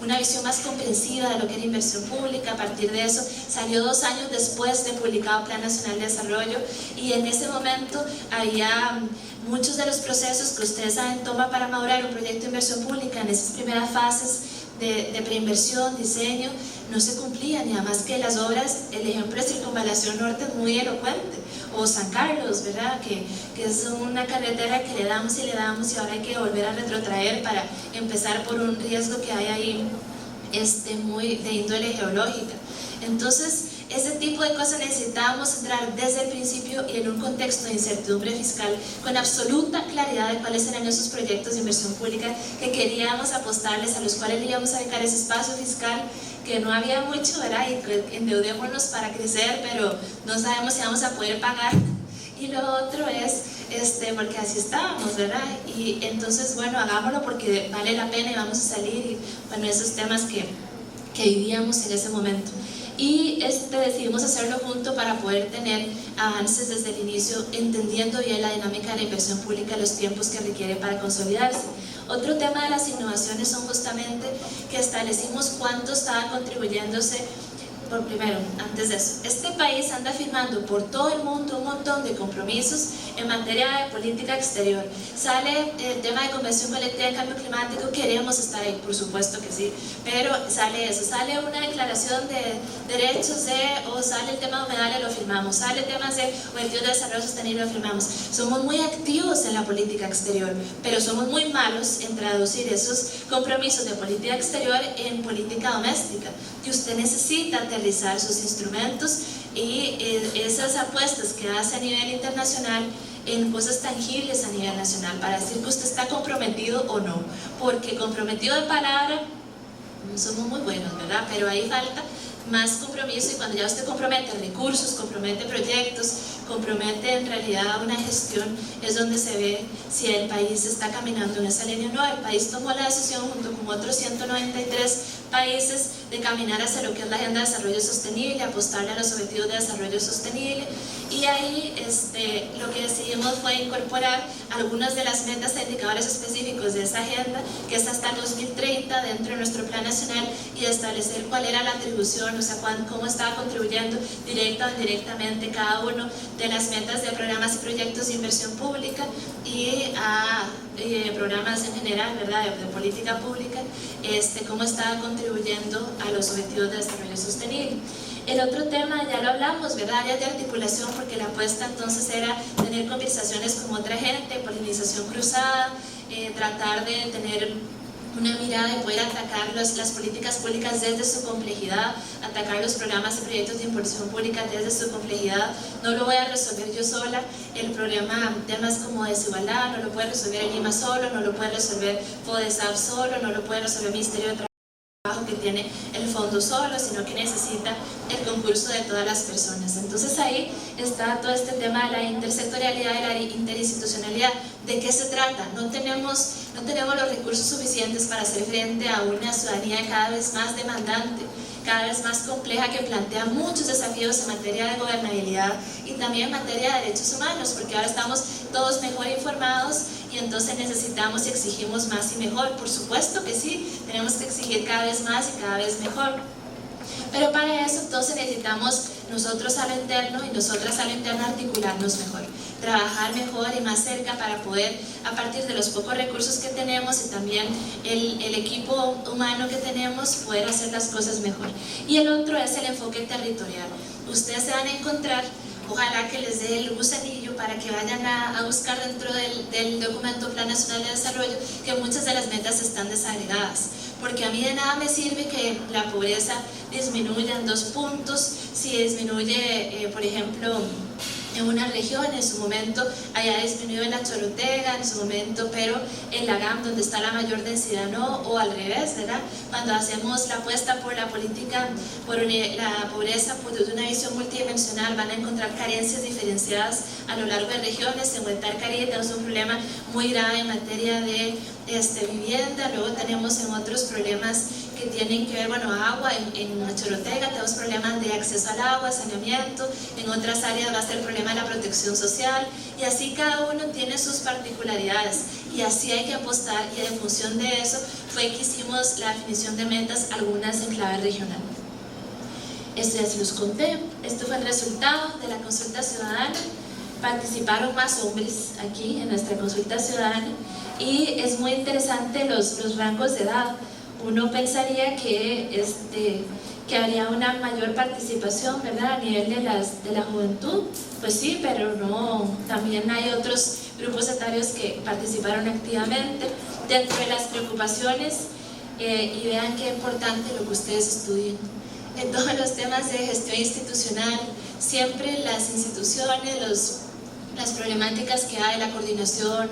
una visión más comprensiva de lo que era inversión pública. A partir de eso salió 2 años después de publicado Plan Nacional de Desarrollo, y en ese momento había muchos de los procesos que ustedes saben toma para madurar un proyecto de inversión pública. En esas primeras fases de preinversión, diseño, no se cumplían, y además que las obras, el ejemplo de Circunvalación Norte es muy elocuente, o San Carlos, ¿verdad? Que es una carretera que le damos y ahora hay que volver a retrotraer para empezar por un riesgo que hay ahí muy de índole geológica. Entonces, ese tipo de cosas necesitábamos entrar desde el principio, y en un contexto de incertidumbre fiscal, con absoluta claridad de cuáles eran esos proyectos de inversión pública que queríamos apostarles, a los cuales le íbamos a dedicar ese espacio fiscal, que no había mucho, ¿verdad? Y endeudémonos para crecer, pero no sabemos si vamos a poder pagar. Y lo otro es, porque así estábamos, ¿verdad? Y entonces, bueno, hagámoslo porque vale la pena y vamos a salir, y bueno, esos temas que vivíamos en ese momento. Y decidimos hacerlo junto para poder tener avances desde el inicio, entendiendo bien la dinámica de la inversión pública, los tiempos que requiere para consolidarse. Otro tema de las innovaciones son justamente que establecimos cuánto estaba contribuyéndose. Por primero, antes de eso, este país anda firmando por todo el mundo un montón de compromisos en materia de política exterior. Sale el tema de Convención Colectiva de Cambio Climático, queremos estar ahí, por supuesto que sí, pero sale eso, sale una declaración de derechos o sale el tema de humedales, lo firmamos, sale temas de objetivos de desarrollo sostenible, lo firmamos. Somos muy activos en la política exterior, pero somos muy malos en traducir esos compromisos de política exterior en política doméstica, y usted necesita aterrizar sus instrumentos y esas apuestas que hace a nivel internacional en cosas tangibles a nivel nacional, para decir que usted está comprometido o no, porque comprometido de palabra somos muy buenos, ¿verdad? Pero ahí falta más compromiso, y cuando ya usted compromete recursos, compromete proyectos, compromete en realidad una gestión, es donde se ve si el país está caminando en esa línea o no. El país tomó la decisión junto con otros 193 países de caminar hacia lo que es la Agenda de Desarrollo Sostenible, apostarle a los objetivos de desarrollo sostenible, y ahí lo que decidimos fue incorporar algunas de las metas e indicadores específicos de esa agenda, que es hasta el 2030 dentro de nuestro plan nacional, y establecer cuál era la atribución, o sea, cómo estaba contribuyendo directa o indirectamente cada uno de las metas de programas y proyectos de inversión pública, y a programas en general, ¿verdad?, de política pública, cómo está contribuyendo a los objetivos de desarrollo sostenible. El otro tema, ya lo hablamos, ¿verdad?, áreas de articulación, porque la apuesta entonces era tener conversaciones con otra gente, polinización cruzada, tratar de tener una mirada de poder atacar las políticas públicas desde su complejidad, atacar los programas y proyectos de inversión pública desde su complejidad. No lo voy a resolver yo sola, el problema, temas como desigualdad, no lo puede resolver el IMA solo, no lo puede resolver FODESAB solo, no lo puede resolver el Ministerio de Trabajo que tiene el fondo solo, sino que necesita el concurso de todas las personas. Entonces ahí está todo este tema de la intersectorialidad y la interinstitucionalidad. ¿De qué se trata? No tenemos los recursos suficientes para hacer frente a una ciudadanía cada vez más demandante, cada vez más compleja, que plantea muchos desafíos en materia de gobernabilidad y también en materia de derechos humanos, porque ahora estamos todos mejor informados y entonces necesitamos y exigimos más y mejor. Por supuesto que sí, tenemos que exigir cada vez más y cada vez mejor. Pero para eso entonces necesitamos nosotros a lo interno y nosotras a lo interno articularnos mejor, trabajar mejor y más cerca para poder, a partir de los pocos recursos que tenemos y también el equipo humano que tenemos, poder hacer las cosas mejor. Y el otro es el enfoque territorial. Ustedes se van a encontrar, ojalá que les dé el gusanillo para que vayan a buscar dentro del documento Plan Nacional de Desarrollo que muchas de las metas están desagregadas, porque a mí de nada me sirve que la pobreza disminuya en 2 puntos, si disminuye, por ejemplo, en una región, en su momento haya disminuido en la Chorotega, en su momento, pero en la GAM, donde está la mayor densidad, no, o al revés, ¿verdad? Cuando hacemos la apuesta por la política, por la pobreza, pues desde una visión multidimensional, van a encontrar carencias diferenciadas a lo largo de regiones. En Huetar Caribe tenemos un problema muy grave en materia de vivienda, luego tenemos en otros problemas que tienen que ver, bueno, agua, en la Chorotega tenemos problemas de acceso al agua, saneamiento, en otras áreas va a ser el problema de la protección social, y así cada uno tiene sus particularidades, y así hay que apostar, y en función de eso fue que hicimos la definición de metas, algunas en clave regional. Esto ya se los conté, esto fue el resultado de la consulta ciudadana. Participaron más hombres aquí en nuestra consulta ciudadana, y es muy interesante los rangos de edad. Uno pensaría que habría una mayor participación, ¿verdad?, a nivel de la juventud. Pues sí, pero no, también hay otros grupos etarios que participaron activamente dentro de las preocupaciones, y vean qué importante lo que ustedes estudian. En todos los temas de gestión institucional, siempre las instituciones, las problemáticas que hay, la coordinación,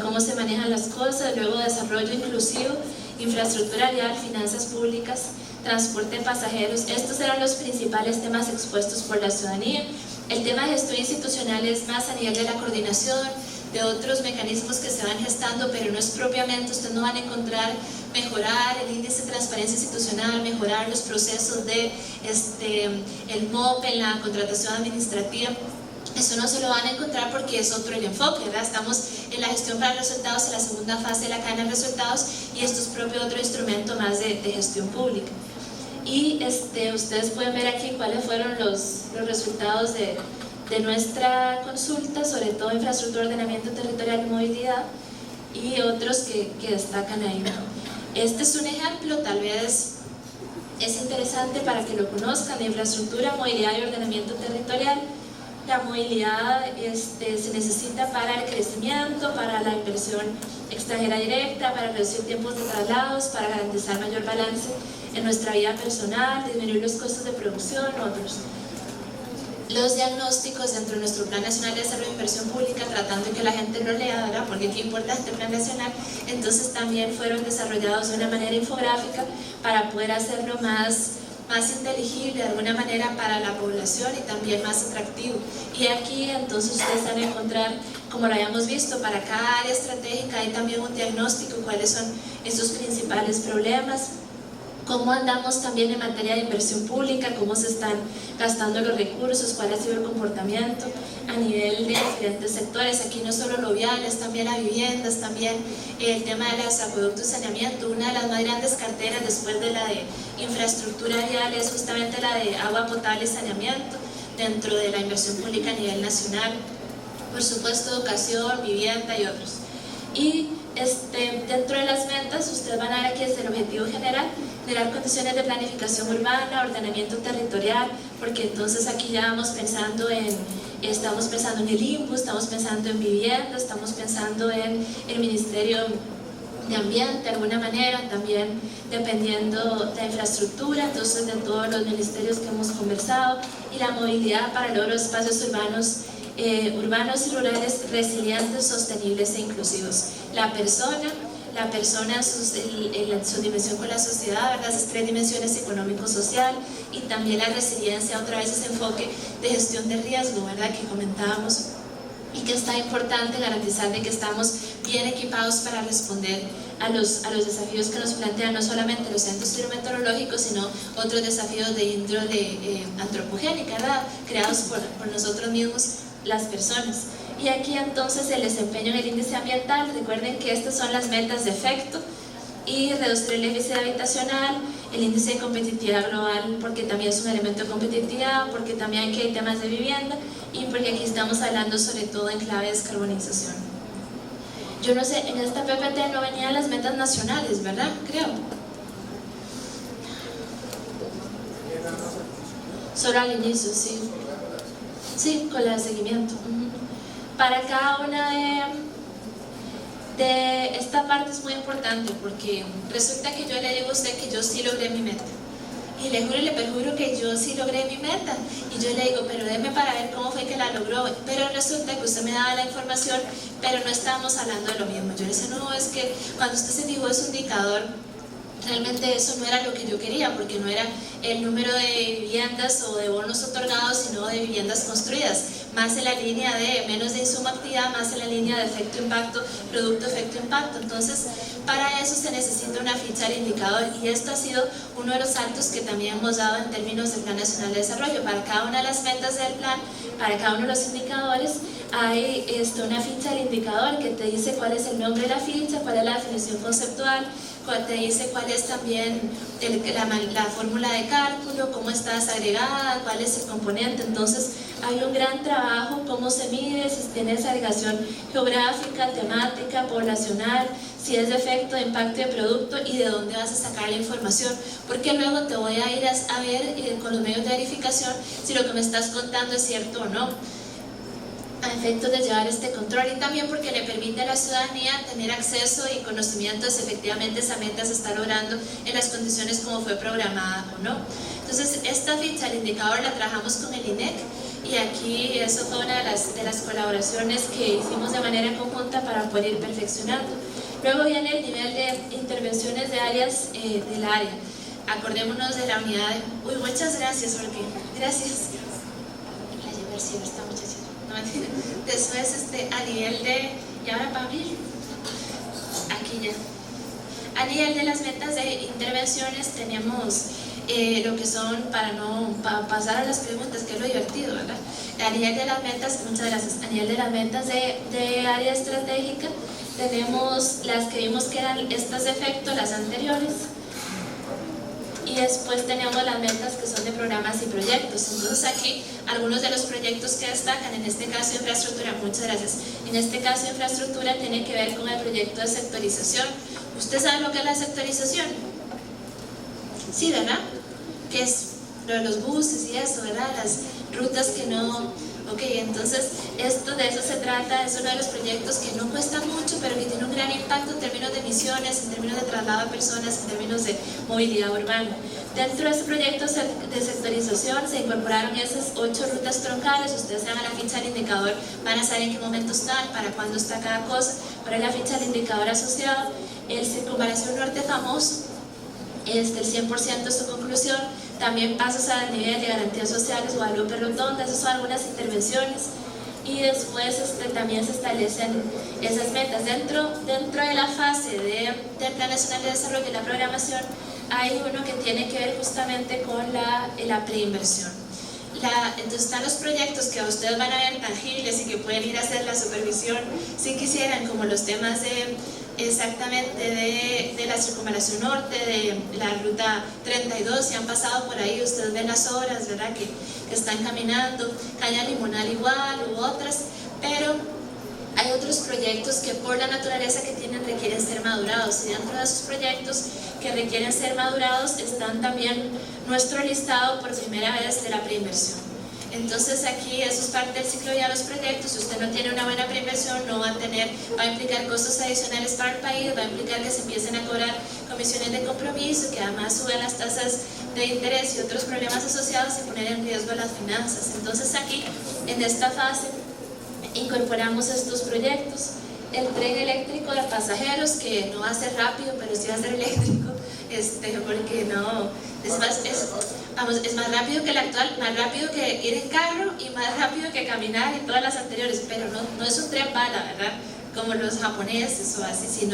cómo se manejan las cosas, luego desarrollo inclusivo, infraestructura vial, finanzas públicas, transporte de pasajeros. Estos eran los principales temas expuestos por la ciudadanía. El tema de gestión institucional es más a nivel de la coordinación, de otros mecanismos que se van gestando, pero no es propiamente, ustedes no van a encontrar mejorar el índice de transparencia institucional, mejorar los procesos de el MOP en la contratación administrativa. Eso no se lo van a encontrar porque es otro el enfoque, ¿verdad? Estamos en la gestión para resultados, en la segunda fase de la cadena de resultados, y esto es propio otro instrumento más de gestión pública. Y ustedes pueden ver aquí cuáles fueron los resultados de nuestra consulta, sobre todo infraestructura, ordenamiento territorial y movilidad, y otros que destacan ahí. Este es un ejemplo, tal vez es interesante para que lo conozcan, de infraestructura, movilidad y ordenamiento territorial. La movilidad se necesita para el crecimiento, para la inversión extranjera directa, para reducir tiempos de traslados, para garantizar mayor balance en nuestra vida personal, disminuir los costos de producción, otros. Los diagnósticos dentro de nuestro Plan Nacional de Desarrollo e Inversión Pública, tratando de que la gente lo lea, ¿verdad?, porque qué importante el Plan Nacional, entonces también fueron desarrollados de una manera infográfica para poder hacerlo más inteligible de alguna manera para la población y también más atractivo. Y aquí entonces ustedes van a encontrar, como lo habíamos visto, para cada área estratégica hay también un diagnóstico, cuáles son esos principales problemas, cómo andamos también en materia de inversión pública, cómo se están gastando los recursos, cuál ha sido el comportamiento a nivel de diferentes sectores. Aquí no solo lo vial, es también la vivienda, es también el tema de los acueductos y saneamiento. Una de las más grandes carteras después de la de infraestructura vial es justamente la de agua potable y saneamiento dentro de la inversión pública a nivel nacional. Por supuesto, educación, vivienda y otros. Y Dentro de las metas, ustedes van a ver aquí desde el objetivo general, generar condiciones de planificación urbana, ordenamiento territorial, porque entonces aquí ya vamos pensando estamos pensando en el INPU, estamos pensando en vivienda, estamos pensando en el Ministerio de Ambiente de alguna manera, también dependiendo de la infraestructura, entonces de todos los ministerios que hemos conversado, y la movilidad para el logro de espacios urbanos y rurales resilientes, sostenibles e inclusivos. La persona en su dimensión con la sociedad, ¿verdad? Esas tres dimensiones, económico-social, y también la resiliencia, otra vez ese enfoque de gestión de riesgo, ¿verdad? Que comentábamos, y que está importante garantizar de que estamos bien equipados para responder a los desafíos que nos plantean no solamente los centros hidrometeorológicos, sino otros desafíos de índole antropogénica, ¿verdad? Creados por nosotros mismos, las personas. Y aquí entonces el desempeño en el índice ambiental, recuerden que estas son las metas de efecto, y reducir el déficit habitacional, el índice de competitividad global, porque también es un elemento de competitividad, porque también aquí hay temas de vivienda, y porque aquí estamos hablando sobre todo en clave de descarbonización. Yo no sé, en esta PPT no venían las metas nacionales, ¿verdad? Creo. Solo al inicio, sí. Sí, con la de seguimiento. Para cada una de esta parte es muy importante, porque resulta que yo le digo a usted que yo sí logré mi meta, y le juro y le perjuro que yo sí logré mi meta, y yo le digo, pero déme para ver cómo fue que la logró, pero resulta que usted me daba la información, pero no estábamos hablando de lo mismo. Yo le decía, no, es que cuando usted se fijó ese indicador, realmente eso no era lo que yo quería, porque no era el número de viviendas o de bonos otorgados, sino de viviendas construidas, más en la línea de menos de insumo actividad, más en la línea de efecto impacto, producto efecto impacto. Entonces, para eso se necesita una ficha de indicador, y esto ha sido uno de los saltos que también hemos dado en términos del Plan Nacional de Desarrollo. Para cada una de las metas del plan, para cada uno de los indicadores, hay una ficha del indicador que te dice cuál es el nombre de la ficha, cuál es la definición conceptual, te dice cuál es también la fórmula de cálculo, cómo está desagregada, cuál es el componente. Entonces hay un gran trabajo, cómo se mide, si tiene segregación geográfica, temática, poblacional, si es de efecto, de impacto de producto, y de dónde vas a sacar la información, porque luego te voy a ir a ver con los medios de verificación si lo que me estás contando es cierto o no, a efectos de llevar este control, y también porque le permite a la ciudadanía tener acceso y conocimiento de si efectivamente esa meta se está logrando en las condiciones como fue programada o no. Entonces, esta ficha, el indicador, la trabajamos con el INEC, y aquí eso fue una de las colaboraciones que hicimos de manera conjunta para poder ir perfeccionando. Luego viene el nivel de intervenciones de áreas del área. Acordémonos de la unidad de... Uy, muchas gracias, porque... Gracias. La llevo al cielo esta muchacha. Después a nivel de, y ahora para abrir aquí ya, a nivel de las metas de intervenciones tenemos lo que son, para pasar a las preguntas, que es lo divertido, ¿verdad? A nivel de las metas, muchas gracias, a nivel de las metas de área estratégica tenemos las que vimos que eran estas de efecto, las anteriores, y después tenemos las metas que son de programas y proyectos. Entonces aquí algunos de los proyectos que destacan, en este caso infraestructura, muchas gracias, en este caso infraestructura tiene que ver con el proyecto de sectorización. ¿Usted sabe lo que es la sectorización? Sí, ¿verdad? Que es lo de los buses y eso, ¿verdad? Las rutas que no... Ok, entonces de eso se trata, es uno de los proyectos que no cuesta mucho, pero que tiene un gran impacto en términos de emisiones, en términos de traslado de personas, en términos de movilidad urbana. Dentro de este proyecto de sectorización se incorporaron esas 8 rutas troncales. Ustedes dan a la ficha del indicador, van a saber en qué momento están, para cuándo está cada cosa. Para la ficha del indicador asociado, el Circunvalación Norte famoso, el 100% de su conclusión. También pasos a nivel de garantías sociales, Guadalupe Rotonda, esas son algunas intervenciones. Y después también se establecen esas metas. Dentro de la fase del Plan Nacional de Desarrollo y la programación, hay uno que tiene que ver justamente con la preinversión. Entonces están los proyectos que ustedes van a ver tangibles y que pueden ir a hacer la supervisión si quisieran, como los temas de la Circunvalación Norte, de la Ruta 32, si han pasado por ahí, ustedes ven las obras, ¿verdad?, que están caminando, Caña Limonal igual, u otras, pero hay otros proyectos que por la naturaleza que tienen requieren madurados, y dentro de esos proyectos que requieren ser madurados están también nuestro listado por primera vez de la preinversión. Entonces aquí eso es parte del ciclo ya de los proyectos. Si usted no tiene una buena preinversión, va a implicar costos adicionales para el país, va a implicar que se empiecen a cobrar comisiones de compromiso, que además suben las tasas de interés y otros problemas asociados y poner en riesgo las finanzas. Entonces aquí, en esta fase, incorporamos estos proyectos. El tren eléctrico de pasajeros, que no va a ser rápido, pero sí va a ser eléctrico, porque no, es más rápido que el actual, más rápido que ir en carro y más rápido que caminar y todas las anteriores, pero no es un tren bala, ¿verdad? Como los japoneses o así,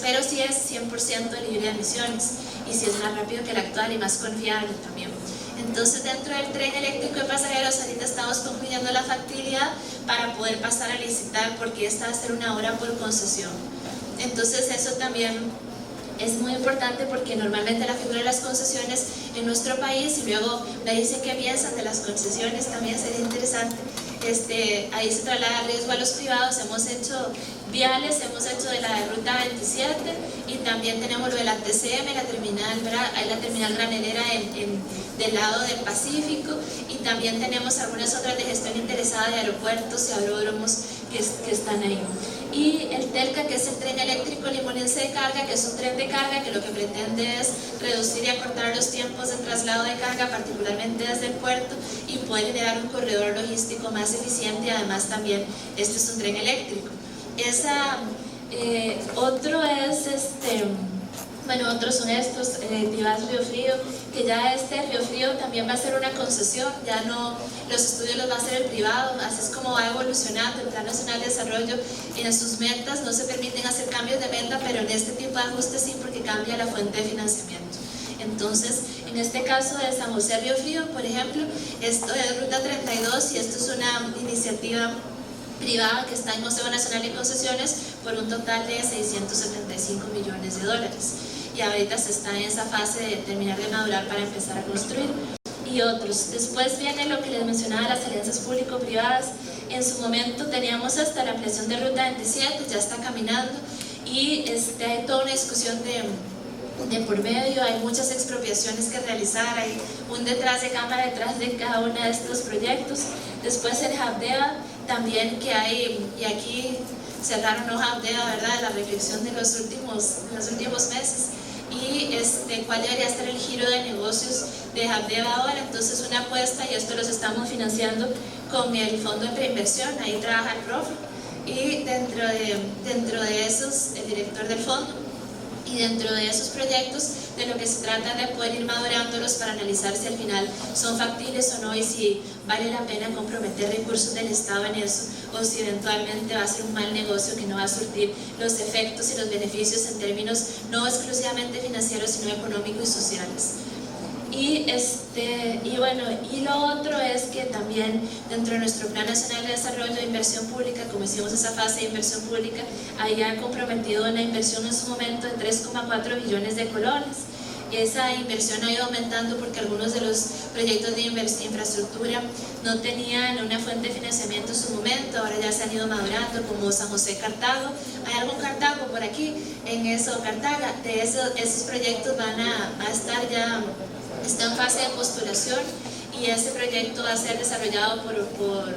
pero sí es 100% libre de emisiones, y sí es más rápido que el actual y más confiable también. Entonces, dentro del tren eléctrico de pasajeros, ahorita estamos concluyendo la factibilidad para poder pasar a licitar, porque esta va a ser una obra por concesión. Entonces, eso también es muy importante, porque normalmente la figura de las concesiones en nuestro país, y luego me dicen qué piensan de las concesiones, también sería interesante. Ahí se traslada riesgo a los privados. Hemos hecho viales, hemos hecho de la ruta 27, y también tenemos lo de la TCM, la terminal granelera del lado del Pacífico, y también tenemos algunas otras de gestión interesada de aeropuertos y aeródromos que están ahí. Y el TELCA, que es el tren eléctrico limonense de carga, que es un tren de carga que lo que pretende es reducir y acortar los tiempos de traslado de carga, particularmente desde el puerto, y poder generar un corredor logístico más eficiente. Además, también este es un tren eléctrico. Otros son estos, Tibás Río Frío, que ya Río Frío también va a ser una concesión, ya no, los estudios los va a hacer el privado. Así es como va evolucionando el Plan Nacional de Desarrollo. En sus metas no se permiten hacer cambios de meta, pero en este tipo de ajustes sí, porque cambia la fuente de financiamiento. Entonces, en este caso de San José Río Frío, por ejemplo, esto es Ruta 32, y esto es una iniciativa privada que está en Consejo Nacional de Concesiones por un total de 675 millones de dólares. Y ahorita se está en esa fase de terminar de madurar para empezar a construir. Y otros. Después viene lo que les mencionaba, las alianzas público-privadas. En su momento teníamos hasta la ampliación de Ruta 27, ya está caminando, y hay toda una discusión de por medio. Hay muchas expropiaciones que realizar, hay un detrás de cámara detrás de cada uno de estos proyectos. Después el HABDEA también, que hay, y aquí cerraron los HABDEA, ¿verdad?, la reflexión de los últimos meses, y cuál debería ser el giro de negocios de HABDEA ahora. Entonces, una apuesta, y esto los estamos financiando con el Fondo de Preinversión, ahí trabaja el profe, y dentro de esos, el director del fondo. Y dentro de esos proyectos, de lo que se trata es de poder ir madurándolos para analizar si al final son factibles o no, y si vale la pena comprometer recursos del Estado en eso, o si eventualmente va a ser un mal negocio que no va a surtir los efectos y los beneficios en términos no exclusivamente financieros, sino económicos y sociales. Y lo otro es que también dentro de nuestro Plan Nacional de Desarrollo de Inversión Pública, como hicimos esa fase de inversión pública, ahí ha comprometido una inversión en su momento de 3,4 billones de colones. Esa inversión ha ido aumentando porque algunos de los proyectos de infraestructura no tenían una fuente de financiamiento en su momento, ahora ya se han ido madurando, como San José Cartago. ¿Hay algún Cartago por aquí? En eso, Cartaga, esos proyectos van a estar ya, está en fase de postulación, y ese proyecto va a ser desarrollado por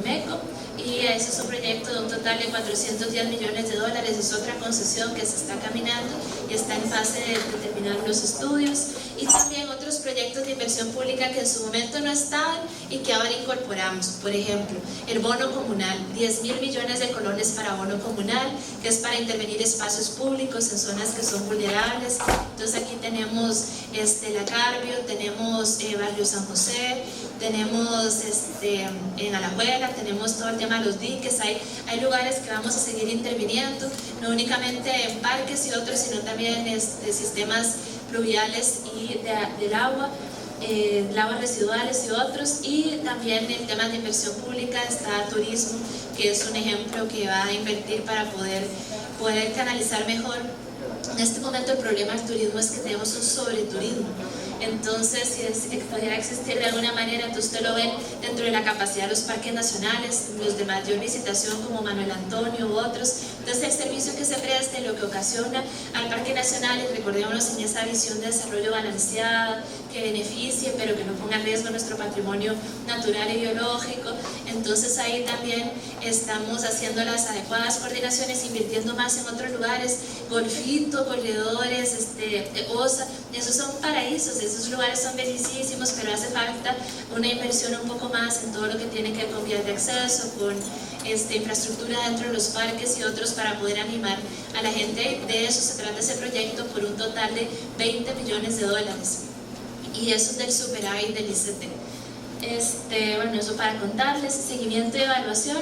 MECO, y ese es un proyecto de un total de 410 millones de dólares. Es otra concesión que se está caminando y está en fase de terminar los estudios. Y también otros proyectos de inversión pública que en su momento no estaban y que ahora incorporamos. Por ejemplo, el bono comunal, 10.000 millones de colones para bono comunal, que es para intervenir espacios públicos en zonas que son vulnerables. Entonces aquí tenemos la Carbio, tenemos Barrio San José, tenemos en Alajuela, tenemos todo el tema de los diques. Hay lugares que vamos a seguir interviniendo, no únicamente en parques y otros, sino también sistemas pluviales y del agua, aguas residuales y otros. Y también en temas de inversión pública está turismo, que es un ejemplo que va a invertir para poder canalizar mejor. En este momento el problema del turismo es que tenemos un sobreturismo. Entonces, si pudiera existir de alguna manera, entonces usted lo ve dentro de la capacidad de los parques nacionales, los de mayor visitación como Manuel Antonio u otros, Entonces el servicio que se preste lo que ocasiona al Parque Nacional, y recordémonos en esa visión de desarrollo balanceada, que beneficie pero que no ponga en riesgo nuestro patrimonio natural y biológico. Entonces ahí también estamos haciendo las adecuadas coordinaciones, invirtiendo más en otros lugares, Golfito, Corredores, OSA, esos son paraísos, esos lugares son bellísimos, pero hace falta una inversión un poco más en todo lo que tiene que ver con vías de acceso, con infraestructura dentro de los parques y otros para poder animar a la gente. De eso se trata ese proyecto, por un total de $20 millones, y eso es del superávit del ICT. Bueno, eso para contarles. Seguimiento y evaluación.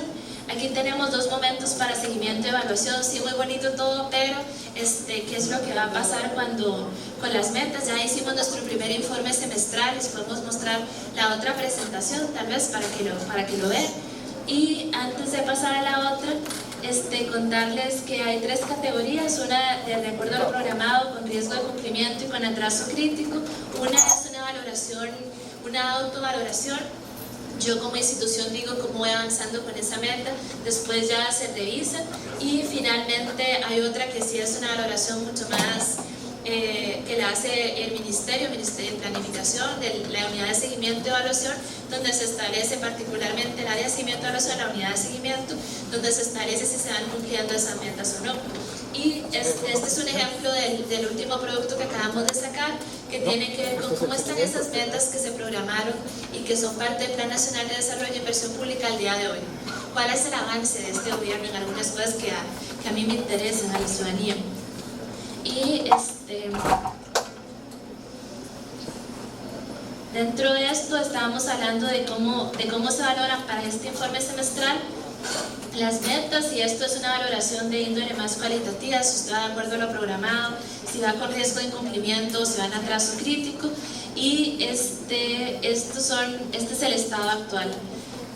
Aquí tenemos 2 momentos para seguimiento y evaluación. Sí, muy bonito todo, pero ¿qué es lo que va a pasar con las metas? Ya hicimos nuestro primer informe semestral, les podemos mostrar la otra presentación tal vez para que lo vean. Y antes de pasar a la otra, contarles que hay 3 categorías: una de acuerdo a lo programado, con riesgo de cumplimiento y con atraso crítico. Una es una valoración, una autovaloración. Yo como institución digo cómo voy avanzando con esa meta, después ya se revisa, y finalmente hay otra que sí es una valoración mucho más que la hace el Ministerio de Planificación, de la Unidad de Seguimiento y Evaluación, donde se establece particularmente el área de seguimiento y evaluación, la unidad de seguimiento, donde se establece si se van cumpliendo esas metas o no. Y este es un ejemplo del último producto que acabamos de sacar, que tiene que ver con cómo están esas metas que se programaron y que son parte del Plan Nacional de Desarrollo e Inversión Pública al día de hoy. ¿Cuál es el avance de este gobierno en algunas cosas que a mí me interesan, a la ciudadanía? Y dentro de esto estábamos hablando de cómo se valoran para este informe semestral las metas, y esto es una valoración de índole más cualitativa, si usted va de acuerdo a lo programado, si va con riesgo de incumplimiento, si va en atraso crítico, y este es el estado actual.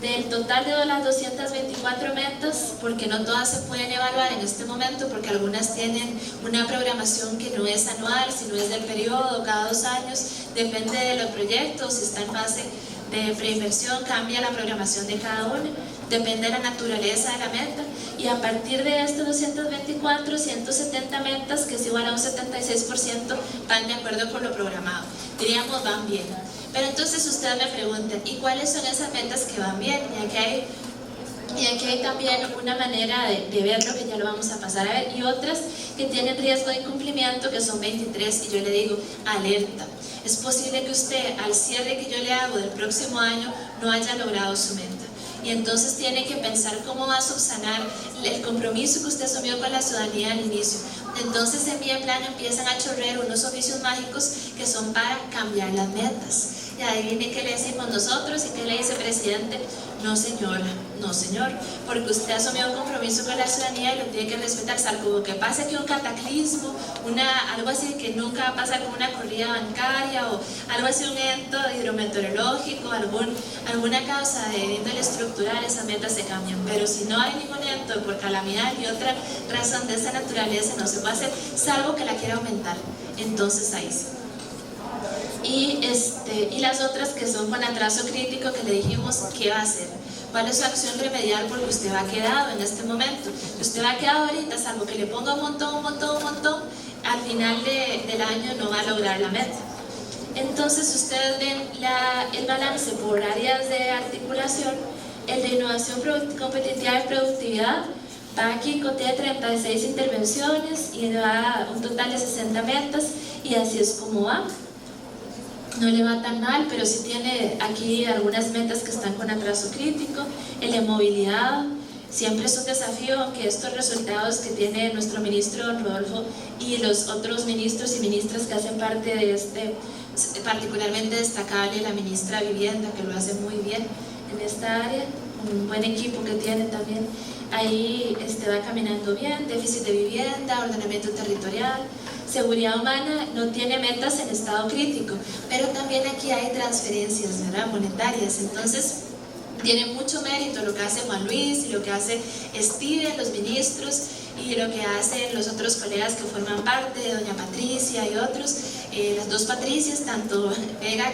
Del total de las 224 metas, porque no todas se pueden evaluar en este momento, porque algunas tienen una programación que no es anual, sino es del periodo, cada 2 años, depende de los proyectos, si está en fase de preinversión, cambia la programación de cada una, depende de la naturaleza de la meta, y a partir de estos 224, 170 metas, que es igual a un 76%, van de acuerdo con lo programado. Diríamos, van bien. Pero entonces ustedes me preguntan, ¿y cuáles son esas metas que van bien? Y aquí hay también una manera de verlo, que ya lo vamos a pasar a ver, y otras que tienen riesgo de incumplimiento, que son 23, y yo le digo, alerta. Es posible que usted, al cierre que yo le hago del próximo año, no haya logrado su meta. Y entonces tiene que pensar cómo va a subsanar el compromiso que usted asumió con la ciudadanía al inicio. Entonces en mi plan empiezan a chorrear unos oficios mágicos que son para cambiar las metas. Y adivinen qué le decimos nosotros y qué le dice el presidente. No señora, no señor, porque usted asumió un compromiso con la ciudadanía y lo tiene que respetar, salvo que pase aquí un cataclismo, algo así que nunca va a pasar con una corrida bancaria o algo así, un evento hidrometeorológico, alguna causa de índole estructural, esas metas se cambian. Pero si no hay ningún evento por calamidad ni otra razón de esa naturaleza, no se puede hacer, salvo que la quiera aumentar. Entonces ahí sí. Y las otras que son con atraso crítico, que le dijimos qué va a hacer, cuál es su acción remedial, porque usted va quedado en este momento, usted va quedado ahorita, salvo que le ponga un montón, al final del año no va a lograr la meta. Entonces ustedes ven el balance por áreas de articulación. El de innovación competitiva y productividad va aquí, contiene 36 intervenciones y da un total de 60 metas, y así es como va. No le va tan mal, pero sí tiene aquí algunas metas que están con atraso crítico. El de movilidad siempre es un desafío, aunque estos resultados que tiene nuestro ministro don Rodolfo y los otros ministros y ministras que hacen parte de particularmente destacable la ministra de Vivienda, que lo hace muy bien en esta área, un buen equipo que tiene también. Ahí va caminando bien. Déficit de vivienda, ordenamiento territorial. Seguridad humana no tiene metas en estado crítico, pero también aquí hay transferencias, ¿verdad?, monetarias. Entonces tiene mucho mérito lo que hace Juan Luis y lo que hace Steven, los ministros, y lo que hacen los otros colegas que forman parte, doña Patricia y otros, las dos Patricias, tanto Vega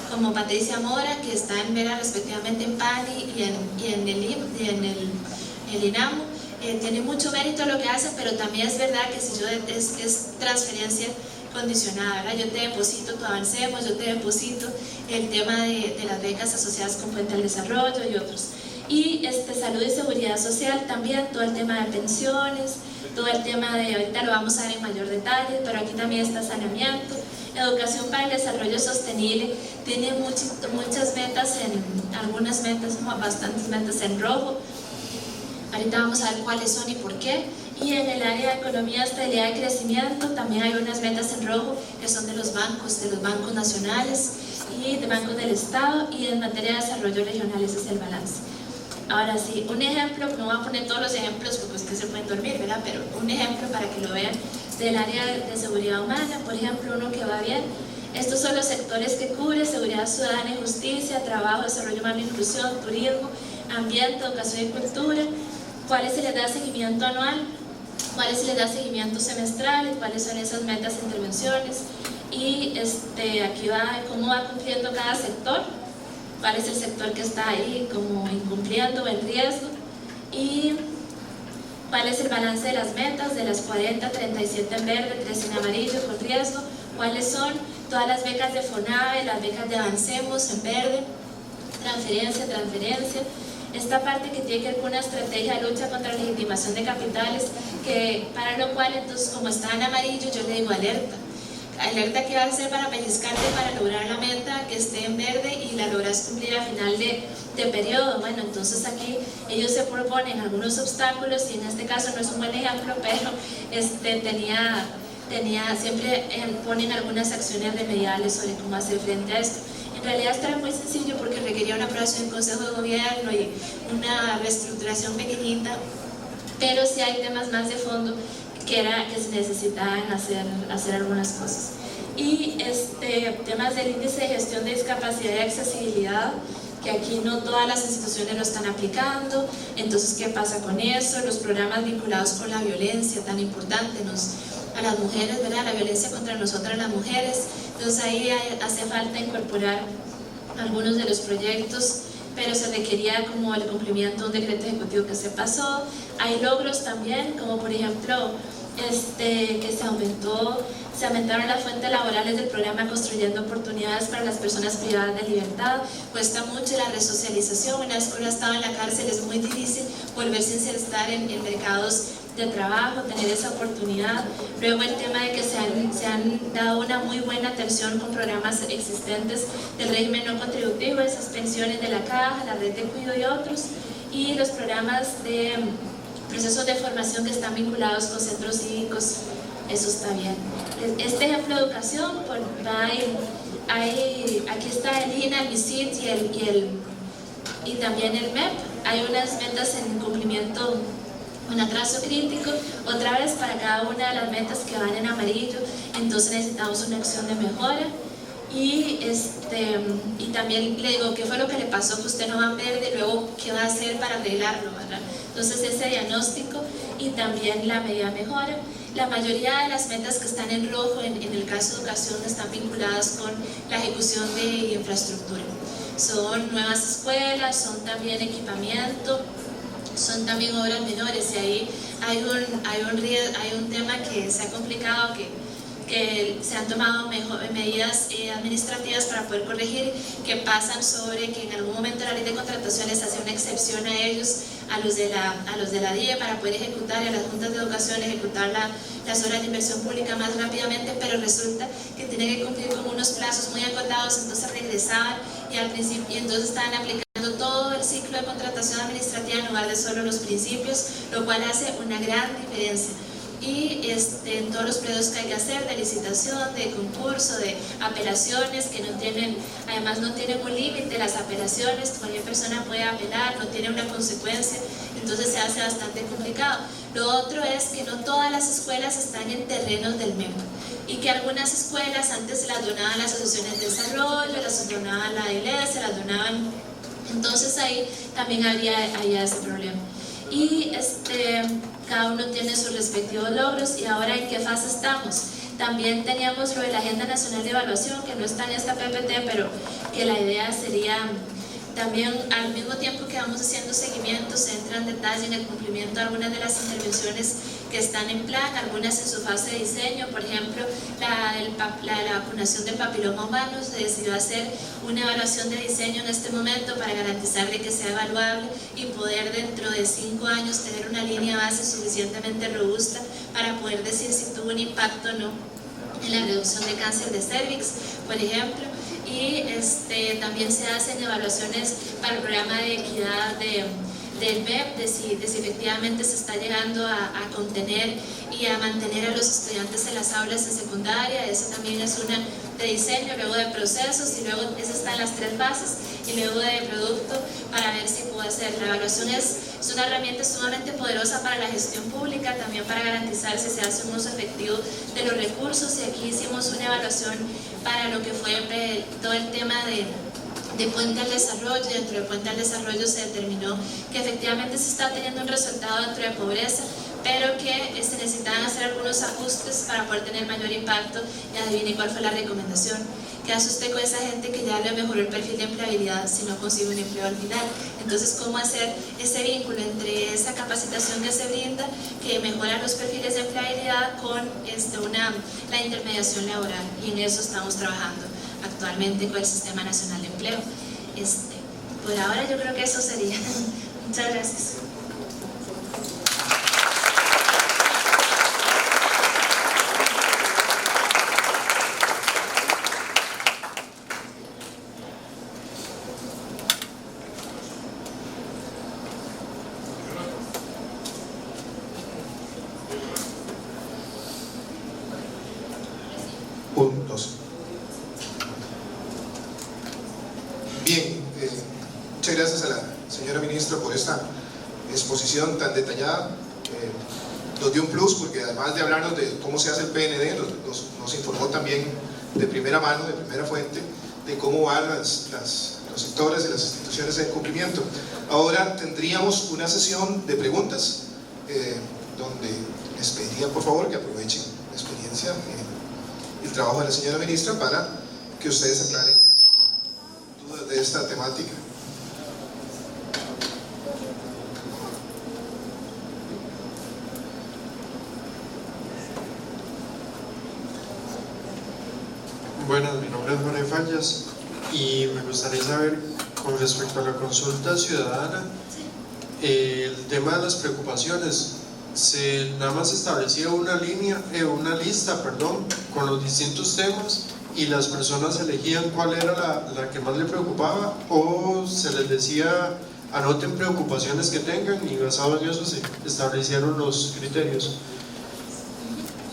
como Patricia Mora, que están respectivamente en PANI y en el INAMU. tiene mucho mérito lo que hacen, pero también es verdad que si yo es transferencia condicionada, ¿verdad? Yo te deposito tu Avancemos, yo te deposito el tema de las becas asociadas con Puente al Desarrollo y otros. Y salud y seguridad social también, todo el tema de pensiones, todo el tema de, ahorita lo vamos a ver en mayor detalle, pero aquí también está saneamiento, educación para el desarrollo sostenible, tiene muchas metas, algunas metas, bastantes metas en rojo. Ahorita vamos a ver cuáles son y por qué. Y en el área de economía, estabilidad y crecimiento también hay unas metas en rojo que son de los bancos nacionales y de bancos del Estado, y en materia de desarrollo regional ese es el balance. Ahora sí, un ejemplo, no voy a poner todos los ejemplos porque ustedes se pueden dormir, ¿verdad? Pero un ejemplo para que lo vean del área de seguridad humana, por ejemplo, uno que va bien. Estos son los sectores que cubre: seguridad ciudadana y justicia, trabajo, desarrollo humano e inclusión, turismo, ambiente, educación y cultura. ¿Cuáles se les da seguimiento anual? ¿Cuáles se les da seguimiento semestral? ¿Cuáles son esas metas e intervenciones? Y aquí va cómo va cumpliendo cada sector. ¿Cuál es el sector que está ahí como incumpliendo o en riesgo? Y cuál es el balance de las metas, de las 40, 37 en verde, 13 en amarillo con riesgo. ¿Cuáles son todas las becas de FONAVE, las becas de Avancemos en verde? Transferencia. Esta parte que tiene que ver con una estrategia de lucha contra la legitimación de capitales, que para lo cual, entonces, como está en amarillo, yo le digo alerta. Alerta que va a hacer para pellizcarte para lograr la meta que esté en verde y la logras cumplir a final de periodo. Bueno, entonces aquí ellos se proponen algunos obstáculos, y en este caso no es un buen ejemplo, pero siempre ponen algunas acciones remediales sobre cómo hacer frente a esto. En realidad esto era muy sencillo porque requería una aprobación del Consejo de Gobierno y una reestructuración pequeñita, pero sí hay temas más de fondo que se necesitaban hacer algunas cosas. Y temas del índice de gestión de discapacidad y accesibilidad, que aquí no todas las instituciones lo están aplicando. Entonces, ¿qué pasa con eso? Los programas vinculados con la violencia tan importante a las mujeres, ¿verdad? La violencia contra nosotras las mujeres. Entonces ahí hace falta incorporar algunos de los proyectos, pero se requería como el cumplimiento de un decreto ejecutivo que se pasó. Hay logros también, como por ejemplo que se aumentaron las fuentes laborales del programa Construyendo Oportunidades para las Personas Privadas de Libertad. Cuesta mucho la resocialización. Una vez que uno ha estado en la cárcel es muy difícil volverse a insertar en mercados de trabajo, tener esa oportunidad. Luego el tema de que se han dado una muy buena atención con programas existentes del régimen no contributivo, esas pensiones de la caja, la red de cuidado y otros, y los programas de procesos de formación que están vinculados con centros cívicos, eso está bien. Este ejemplo de educación, aquí está el INA, el MISIT y también el MEP. Hay unas metas en cumplimiento, un atraso crítico, otra vez para cada una de las metas que van en amarillo, entonces necesitamos una acción de mejora. Y también le digo qué fue lo que le pasó que usted no va en verde, y luego qué va a hacer para arreglarlo, ¿verdad? Entonces ese diagnóstico y también la medida mejora. La mayoría de las metas que están en rojo en el caso de educación están vinculadas con la ejecución de infraestructura. Son nuevas escuelas, son también equipamiento, son también obras menores, y ahí hay un tema que se ha complicado, que se han tomado medidas administrativas para poder corregir, que pasan sobre que en algún momento la ley de contrataciones hace una excepción a ellos, a los de la DIE, para poder ejecutar, y a las juntas de educación ejecutar las obras de inversión pública más rápidamente, pero resulta que tienen que cumplir con unos plazos muy acotados, entonces regresaban y al principio, y entonces estaban aplicando todo el ciclo de contratación administrativa en lugar de solo los principios, lo cual hace una gran diferencia. Y en todos los periodos que hay que hacer de licitación, de concurso, de apelaciones, que además no tienen un límite las apelaciones, cualquier persona puede apelar, no tiene una consecuencia, entonces se hace bastante complicado. Lo otro es que no todas las escuelas están en terrenos del MEP, y que algunas escuelas antes las donaban las asociaciones de desarrollo, las donaban la ILES, las donaban, entonces ahí también había ese problema. Y cada uno tiene sus respectivos logros. Y ahora, ¿en qué fase estamos? También teníamos lo de la Agenda Nacional de Evaluación, que no está en esta PPT, pero que la idea sería También al mismo tiempo que vamos haciendo seguimiento, se entra en detalle en el cumplimiento de algunas de las intervenciones que están en plan, algunas en su fase de diseño. Por ejemplo, la vacunación del papiloma humano, se decidió hacer una evaluación de diseño en este momento para garantizar de que sea evaluable y poder dentro de 5 años tener una línea base suficientemente robusta para poder decir si tuvo un impacto o no en la reducción de cáncer de cervix, por ejemplo. Y también se hacen evaluaciones para el programa de equidad del MEP, de si efectivamente se está llegando a contener y a mantener a los estudiantes en las aulas de secundaria. Eso también es una de diseño, luego de procesos, y luego eso está en las 3 bases, y luego de producto, para ver si puede hacer. La evaluación es una herramienta sumamente poderosa para la gestión pública, también para garantizar si se hace un uso efectivo de los recursos. Y aquí hicimos una evaluación para lo que fue todo el tema de Puente al Desarrollo. Dentro de Puente al Desarrollo se determinó que efectivamente se está teniendo un resultado dentro de pobreza, pero que se necesitaban hacer algunos ajustes para poder tener mayor impacto. Y adivine cuál fue la recomendación. ¿Qué hace usted con esa gente que ya le mejoró el perfil de empleabilidad si no consigue un empleo al final? Entonces, ¿cómo hacer ese vínculo entre esa capacitación que se brinda, que mejora los perfiles de empleabilidad, con la intermediación laboral? Y en eso estamos trabajando actualmente con el Sistema Nacional de Empleo. Por ahora yo creo que eso sería. Muchas gracias. Bien, muchas gracias a la señora ministra por esta exposición tan detallada. Nos dio un plus porque además de hablarnos de cómo se hace el PND, nos informó también de primera mano, de primera fuente, de cómo van los sectores y las instituciones de cumplimiento. Ahora tendríamos una sesión de preguntas, donde les pediría por favor que aprovechen la experiencia y el trabajo de la señora ministra para que ustedes aclaren dudas de esta temática. Buenas, mi nombre es Jorge Fallas y me gustaría saber, con respecto a la consulta ciudadana, el tema de las preocupaciones. Nada más establecía una lista con los distintos temas, y las personas elegían cuál era la que más le preocupaba, o se les decía anoten preocupaciones que tengan, y basado en eso se establecieron los criterios.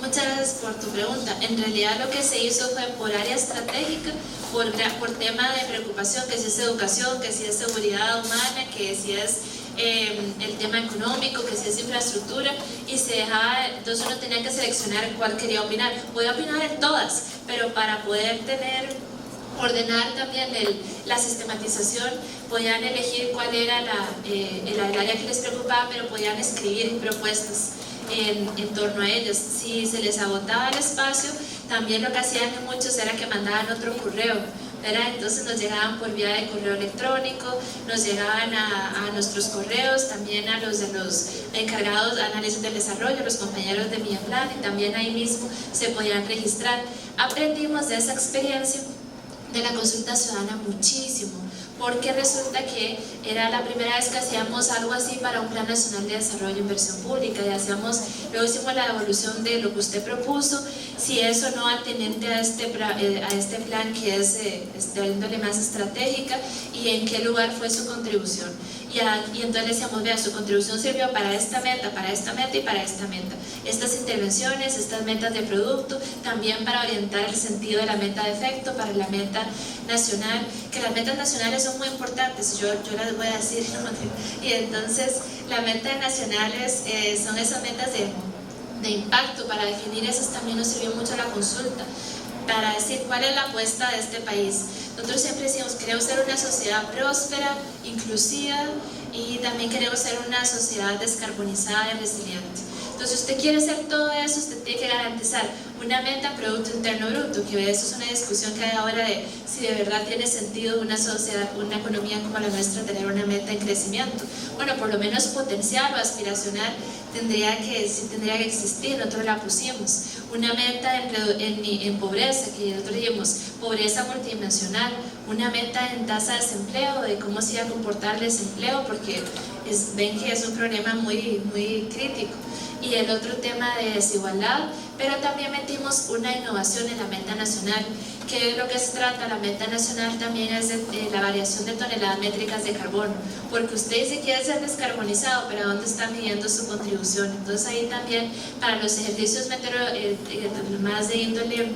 Muchas gracias por tu pregunta. En realidad lo que se hizo fue por área estratégica, por tema de preocupación, que si es educación, que si es seguridad humana, que si es el tema económico, que si es infraestructura, y se dejaba. Entonces uno tenía que seleccionar cuál quería opinar. Podía opinar en todas, pero para poder ordenar también la sistematización, podían elegir cuál era el área que les preocupaba, pero podían escribir propuestas en torno a ellos. Si se les agotaba el espacio, también lo que hacían muchos era que mandaban otro correo, ¿verdad? Entonces nos llegaban por vía de correo electrónico, nos llegaban a nuestros correos, también a los de los encargados de análisis del desarrollo, los compañeros de Miaplan, y también ahí mismo se podían registrar. Aprendimos de esa experiencia de la consulta ciudadana muchísimo, porque resulta que era la primera vez que hacíamos algo así para un Plan Nacional de Desarrollo e Inversión Pública, y luego hicimos la evaluación de lo que usted propuso, si es o no atenente a este plan que es de índole más estratégica, y en qué lugar fue su contribución. Y entonces decíamos, vea, su contribución sirvió para esta meta y para esta meta. Estas intervenciones, estas metas de producto, también para orientar el sentido de la meta de efecto, para la meta nacional, que las metas nacionales son muy importantes, yo las voy a decir, y entonces las metas nacionales son esas metas de impacto. Para definir esas también nos sirvió mucho la consulta, para decir cuál es la apuesta de este país. Nosotros siempre decimos, queremos ser una sociedad próspera, inclusiva, y también queremos ser una sociedad descarbonizada y resiliente. Entonces Entonces, si usted quiere hacer todo eso, usted tiene que garantizar una meta Producto Interno Bruto, que eso es una discusión que hay ahora de si de verdad tiene sentido una sociedad, una economía como la nuestra, tener una meta en crecimiento. Bueno, por lo menos potencial o aspiracional tendría que existir. Nosotros la pusimos. Una meta en pobreza, que nosotros dijimos pobreza multidimensional, una meta en tasa de desempleo, de cómo se iba a comportar el desempleo, porque ven que es un problema muy, muy crítico. Y el otro tema de desigualdad, pero también metimos una innovación en la meta nacional, que es lo que se trata. La meta nacional también es de la variación de toneladas métricas de carbono, porque usted dice que quiere ser descarbonizado, pero ¿a dónde está midiendo su contribución? Entonces ahí también, para los ejercicios más de índole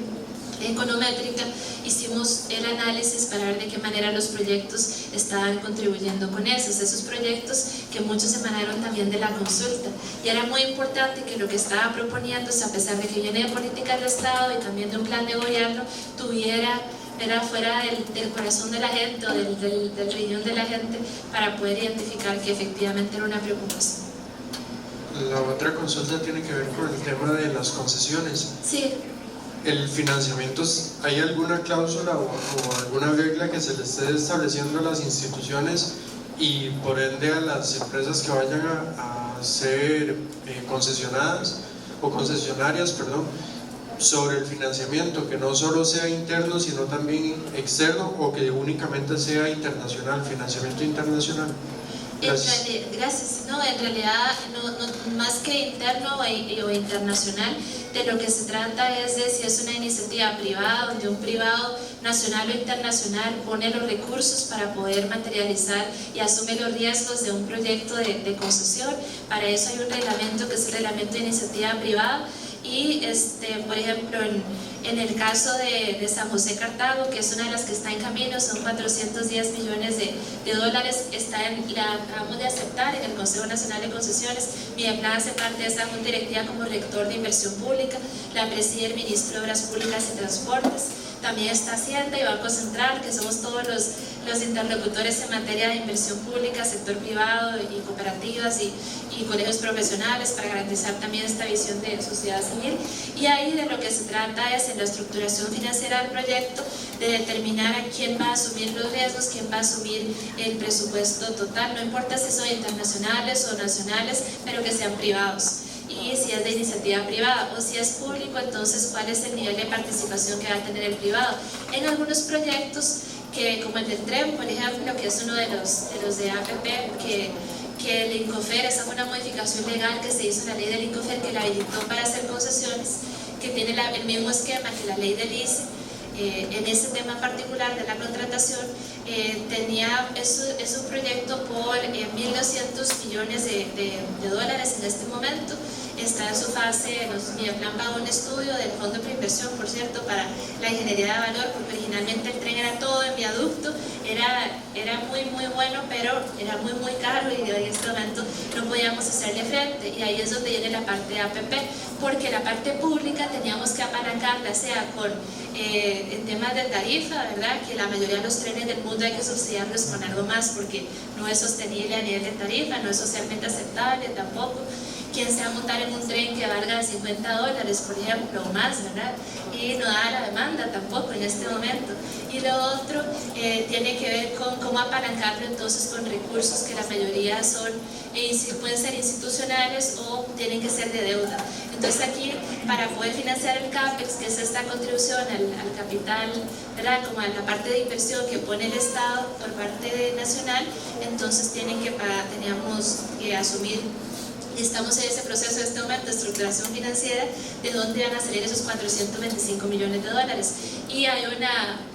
econométrica, hicimos el análisis para ver de qué manera los proyectos estaban contribuyendo con esos proyectos que muchos emanaron también de la consulta, y era muy importante que lo que estaba proponiéndose, a pesar de que viene de política del Estado y también de un plan de gobierno, era fuera del corazón de la gente o del riñón de la gente, para poder identificar que efectivamente era una preocupación. La otra consulta tiene que ver con el tema de las concesiones. Sí. ¿El financiamiento, hay alguna cláusula o alguna regla que se le esté estableciendo a las instituciones y por ende a las empresas que vayan a ser concesionadas o concesionarias, sobre el financiamiento, que no solo sea interno sino también externo, o que únicamente sea internacional, financiamiento internacional? Gracias. No, en realidad, no, más que interno o internacional, de lo que se trata es de si es una iniciativa privada, donde un privado nacional o internacional pone los recursos para poder materializar y asume los riesgos de un proyecto de concesión. Para eso hay un reglamento que es el reglamento de iniciativa privada. Y por ejemplo, en el caso de San José Cartago, que es una de las que está en camino, son 410 millones de dólares, la acabamos de aceptar en el Consejo Nacional de Concesiones. Mideplan hace parte de esa junta directiva como rector de inversión pública, la preside el ministro de Obras Públicas y Transportes. También está Hacienda y Banco Central, que somos todos los interlocutores en materia de inversión pública, sector privado y cooperativas y colegios profesionales, para garantizar también esta visión de sociedad civil. Y ahí de lo que se trata es, en la estructuración financiera del proyecto, de determinar a quién va a asumir los riesgos, quién va a asumir el presupuesto total, no importa si son internacionales o nacionales, pero que sean privados. Y si es de iniciativa privada o si es público, entonces cuál es el nivel de participación que va a tener el privado. En algunos proyectos, como el del tren, por ejemplo, que es uno de los de APP, que el INCOFER, esa fue una modificación legal que se hizo en la ley del INCOFER, que la habilitó para hacer concesiones, que tiene el mismo esquema que la ley del ICE. En ese tema particular de la contratación, es un proyecto por 1.200 millones de dólares en este momento. Está en su fase, Mideplan pagó un estudio del Fondo de Preinversión, por cierto, para la ingeniería de valor, porque originalmente el tren era todo en viaducto, era muy muy bueno, pero era muy muy caro, y en este momento no podíamos hacerle frente. Y ahí es donde viene la parte de APP, porque la parte pública teníamos que apalancarla, sea en temas de tarifa, ¿verdad? Que la mayoría de los trenes del mundo hay que subsidiarlos con algo más, porque no es sostenible a nivel de tarifa, no es socialmente aceptable tampoco. ¿Quién se va a montar en un tren que valga $50, por ejemplo, o más, ¿verdad? Y no da la demanda tampoco en este momento. Y lo otro tiene que ver con cómo apalancarlo entonces con recursos que la mayoría pueden ser institucionales o tienen que ser de deuda. Entonces aquí, para poder financiar el CAPEX, que es esta contribución al capital, ¿verdad? Como a la parte de inversión que pone el Estado por parte nacional, entonces teníamos que asumir. Y estamos en ese proceso en este momento de estructuración financiera, de dónde van a salir esos 425 millones de dólares. Y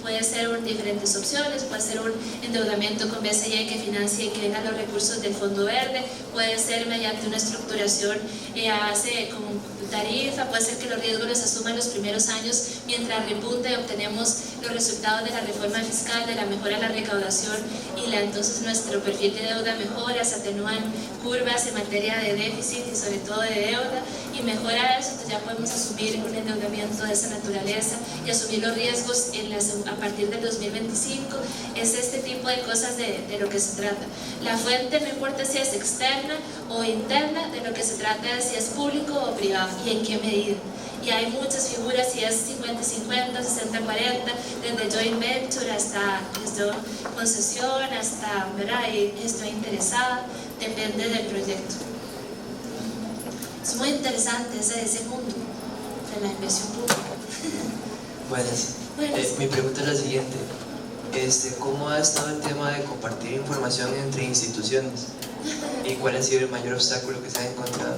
puede ser diferentes opciones, puede ser un endeudamiento con BCE que financie y que vengan los recursos del Fondo Verde, puede ser mediante una estructuración a base, como tarifa, puede ser que los riesgos los asuman los primeros años mientras repunte y obtenemos los resultados de la reforma fiscal, de la mejora de la recaudación y entonces nuestro perfil de deuda mejora, se atenúan curvas en materia de déficit y sobre todo de deuda y mejora eso, entonces ya podemos asumir un endeudamiento de esa naturaleza y asumir los riesgos a partir del 2025. Es este tipo de cosas de lo que se trata. La fuente no importa si es externa o interna, de lo que se trata es si es público o privado y en qué medida. Y hay muchas figuras, si es 50-50, 60-40, desde joint venture hasta concesión, hasta, ¿verdad? Estoy interesada, depende del proyecto. Es muy interesante ese mundo de la inversión pública. Buenas. Mi pregunta es la siguiente. ¿Cómo ha estado el tema de compartir información entre instituciones? ¿Y cuál ha sido el mayor obstáculo que se ha encontrado?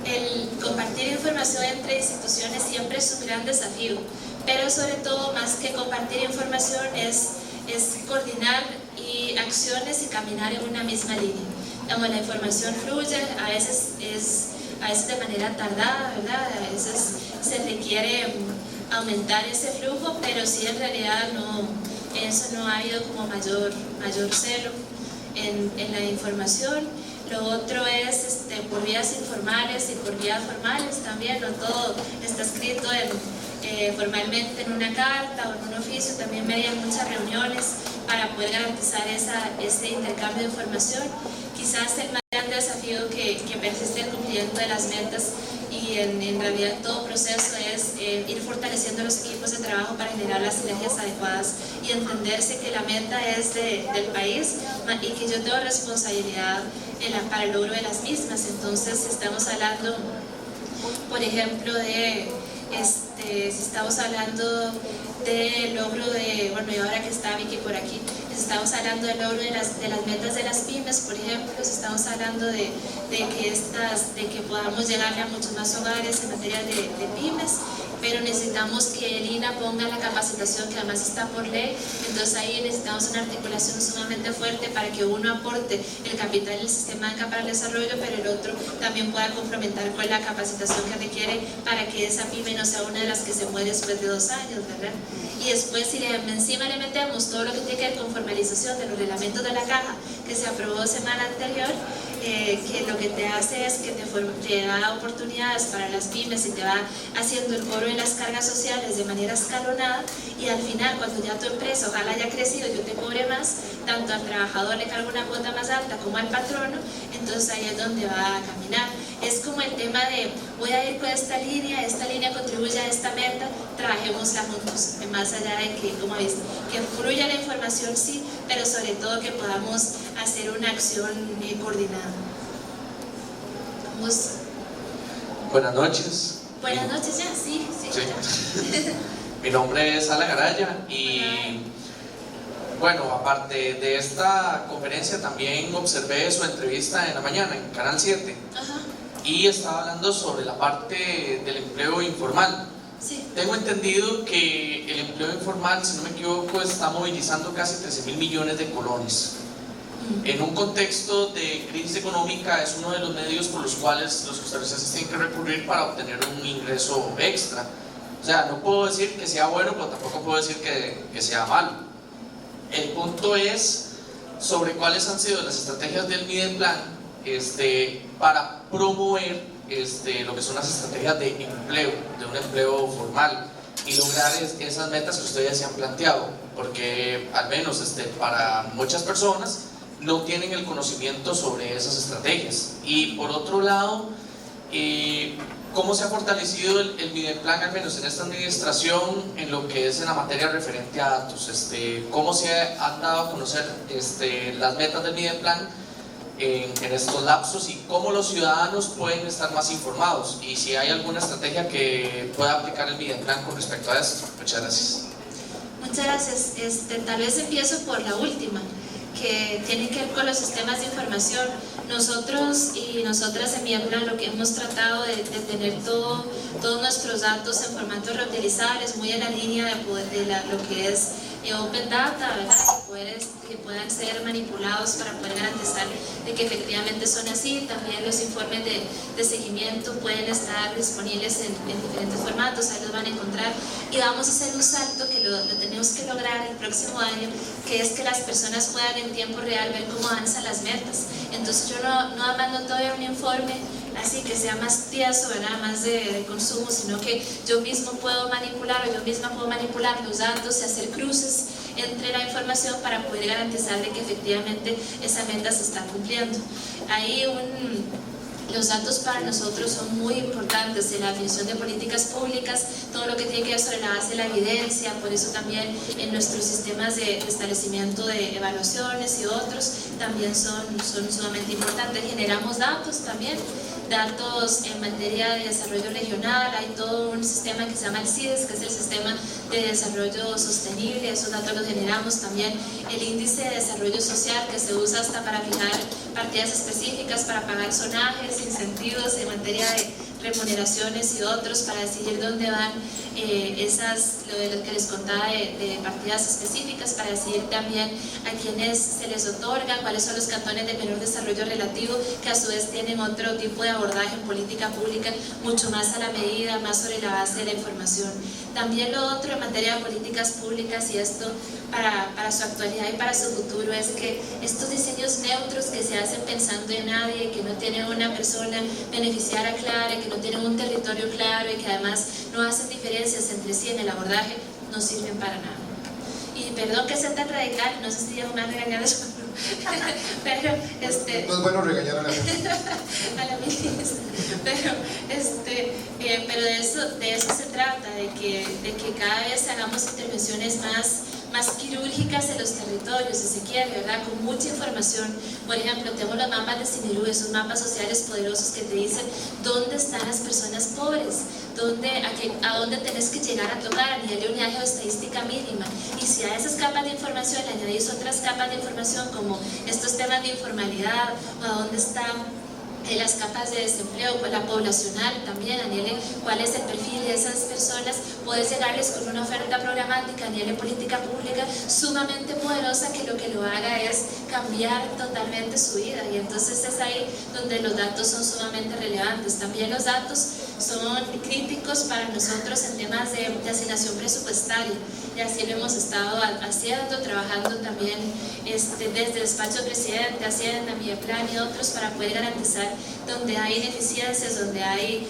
El compartir información entre instituciones siempre es un gran desafío, pero sobre todo, más que compartir información, es coordinar acciones y caminar en una misma línea. Como la información fluye, a veces de manera tardada, ¿verdad? A veces se requiere aumentar ese flujo, pero sí en realidad eso no ha habido como mayor celo en la información. Lo otro es por vías informales y por vías formales también, no todo está escrito formalmente en una carta o en un oficio, también median muchas reuniones para poder garantizar ese intercambio de información. Quizás el más grande desafío que persiste el cumplimiento de las metas y en realidad todo proceso es ir fortaleciendo los equipos de trabajo para generar las sinergias adecuadas y entenderse que la meta es del país y que yo tengo responsabilidad para el logro de las mismas. Entonces estamos hablando, por ejemplo, si estamos hablando del logro bueno, y ahora que está Vicky por aquí, estamos hablando del logro de las metas de las pymes, por ejemplo, estamos hablando de que podamos llegar a muchos más hogares en materia de pymes, pero necesitamos que el INA ponga la capacitación, que además está por ley. Entonces ahí necesitamos una articulación sumamente fuerte para que uno aporte el capital del sistema de banca para el desarrollo, pero el otro también pueda complementar con la capacitación que requiere para que esa pyme no sea una de las que se muere después de 2 años, ¿verdad? Y después, si encima le metemos todo lo que tiene que ver con formalización de los reglamentos de la caja que se aprobó semana anterior, que lo que te hace es que te da oportunidades para las pymes y te va haciendo el cobro de las cargas sociales de manera escalonada, y al final, cuando ya tu empresa ojalá haya crecido, yo te cobre más, tanto al trabajador le cargo una cuota más alta como al patrono, entonces ahí es donde va a caminar. Es como el tema de voy a ir con esta línea contribuye a esta meta, trabajémosla juntos, más allá de que, como ves, que fluya la información, sí, pero sobre todo que podamos hacer una acción coordinada. ¿Vamos? Buenas noches. Buenas noches ya, sí. Mi nombre es Alan Araya y bueno, aparte de esta conferencia también observé su entrevista en la mañana en Canal 7. Ajá. Y estaba hablando sobre la parte del empleo informal. Sí. Tengo entendido que el empleo informal, si no me equivoco, está movilizando casi 13.000 millones de colones. En un contexto de crisis económica es uno de los medios por los cuales los costarricenses tienen que recurrir para obtener un ingreso extra. O sea, no puedo decir que sea bueno, pero tampoco puedo decir que sea malo. El punto es sobre cuáles han sido las estrategias del Mideplan para promover lo que son las estrategias de empleo, de un empleo formal, y lograr esas metas que ustedes se han planteado, porque al menos para muchas personas no tienen el conocimiento sobre esas estrategias. Y por otro lado, ¿cómo se ha fortalecido el Mideplan, al menos en esta administración, en lo que es en la materia referente a datos? ¿Cómo se han dado a conocer las metas del Mideplan en estos lapsos y cómo los ciudadanos pueden estar más informados? Y si hay alguna estrategia que pueda aplicar el Mideplan con respecto a esto. Muchas gracias. Muchas gracias. Tal vez empiezo por la última, que tiene que ver con los sistemas de información. Nosotros y nosotras en Mideplan lo que hemos tratado de tener todos nuestros datos en formatos reutilizables, muy en la línea de lo que es Open Data, ¿verdad? Y que puedan ser manipulados para poder garantizar de que efectivamente son así. También los informes de seguimiento pueden estar disponibles en diferentes formatos, ahí los van a encontrar. Y vamos a hacer un salto que lo tenemos que lograr el próximo año, que es que las personas puedan en tiempo real ver cómo avanzan las metas. Entonces yo no mando todavía un informe así que sea más tieso, ¿verdad? Más de consumo, sino que yo mismo puedo manipular o yo misma puedo manipular los datos y hacer cruces entre la información para poder garantizar de que efectivamente esa meta se está cumpliendo. Los datos para nosotros son muy importantes en la definición de políticas públicas, todo lo que tiene que ver sobre la base de la evidencia, por eso también en nuestros sistemas de establecimiento de evaluaciones y otros también son sumamente importantes. Generamos datos también, datos en materia de desarrollo regional, hay todo un sistema que se llama el CIDES, que es el Sistema de Desarrollo Sostenible, esos datos los generamos también, el Índice de Desarrollo Social que se usa hasta para fijar partidas específicas, para pagar zonajes, incentivos en materia de remuneraciones y otros, para decidir dónde van lo que les contaba de partidas específicas, para decidir también a quienes se les otorga, cuáles son los cantones de menor desarrollo relativo, que a su vez tienen otro tipo de abordaje en política pública, mucho más a la medida, más sobre la base de la información. También lo otro en materia de políticas públicas, y esto para su actualidad y para su futuro, es que estos diseños neutros que se hacen pensando en nadie, que no tienen una persona beneficiaria clara, que no tienen un territorio claro y que además no hacen diferencias entre sí en el abordaje, no sirven para nada. Y perdón que sea tan radical, no sé si ya me han regañado eso, pero no es bueno regañar a la gente. a la ministra, pero de eso se trata, de que cada vez hagamos intervenciones más quirúrgicas en los territorios, si se quiere, ¿verdad? Con mucha información. Por ejemplo, tenemos los mapas de Sinirú, esos mapas sociales poderosos que te dicen dónde están las personas pobres, a dónde tenés que llegar a tocar a nivel de unidad geoestadística mínima. Y si a esas capas de información le añadís otras capas de información como estos temas de informalidad, o a dónde están las capas de desempleo, la poblacional también, a nivel de cuál es el perfil de esas personas, puedes llegarles con una oferta programática a nivel de política pública sumamente poderosa que lo haga es cambiar totalmente su vida. Y entonces es ahí donde los datos son sumamente relevantes. También los datos son críticos para nosotros en temas de asignación presupuestaria, y así lo hemos estado haciendo, trabajando también desde el despacho del presidente, Hacienda, Mideplan y otros, para poder garantizar donde hay ineficiencias, donde hay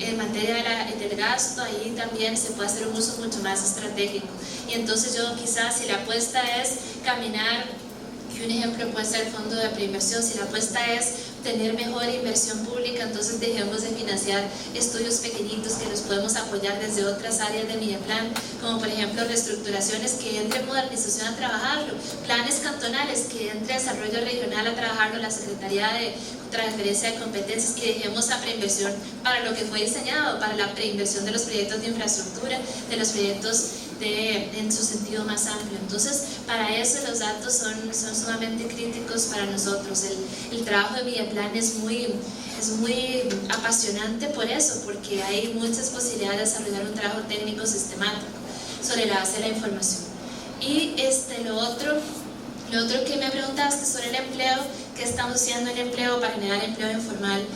en materia del gasto, ahí también se puede hacer un uso mucho más estratégico. Y entonces yo quizás, si la apuesta es caminar, y un ejemplo puede ser el fondo de preinversión, si la apuesta es tener mejor inversión pública, entonces dejemos de financiar estudios pequeñitos que los podemos apoyar desde otras áreas de Mideplan, como por ejemplo reestructuraciones, que entre modernización a trabajarlo, planes cantonales, que entre desarrollo regional a trabajarlo, la Secretaría de Transferencia de Competencias, y dejemos a preinversión para lo que fue diseñado, para la preinversión de los proyectos de infraestructura, de los proyectos en su sentido más amplio. Entonces, para eso los datos son sumamente críticos para nosotros. El trabajo de Mideplan es muy apasionante por eso, porque hay muchas posibilidades de desarrollar un trabajo técnico sistemático sobre la base de la información. Y lo otro que me preguntaste sobre el empleo, ¿qué estamos haciendo en el empleo para generar empleo informal?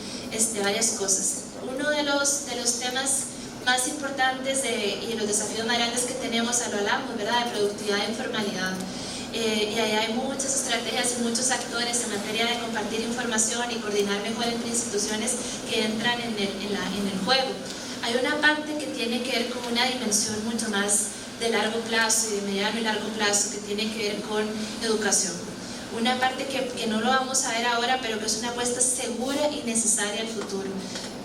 Varias cosas. Uno de los temas más importantes y los desafíos más grandes que tenemos, lo hablamos, ¿verdad?, de productividad e informalidad. Y ahí hay muchas estrategias y muchos actores en materia de compartir información y coordinar mejor entre instituciones que entran en el juego. Hay una parte que tiene que ver con una dimensión mucho más de largo plazo y de mediano y largo plazo, que tiene que ver con educación. Una parte que no lo vamos a ver ahora, pero que es una apuesta segura y necesaria al futuro.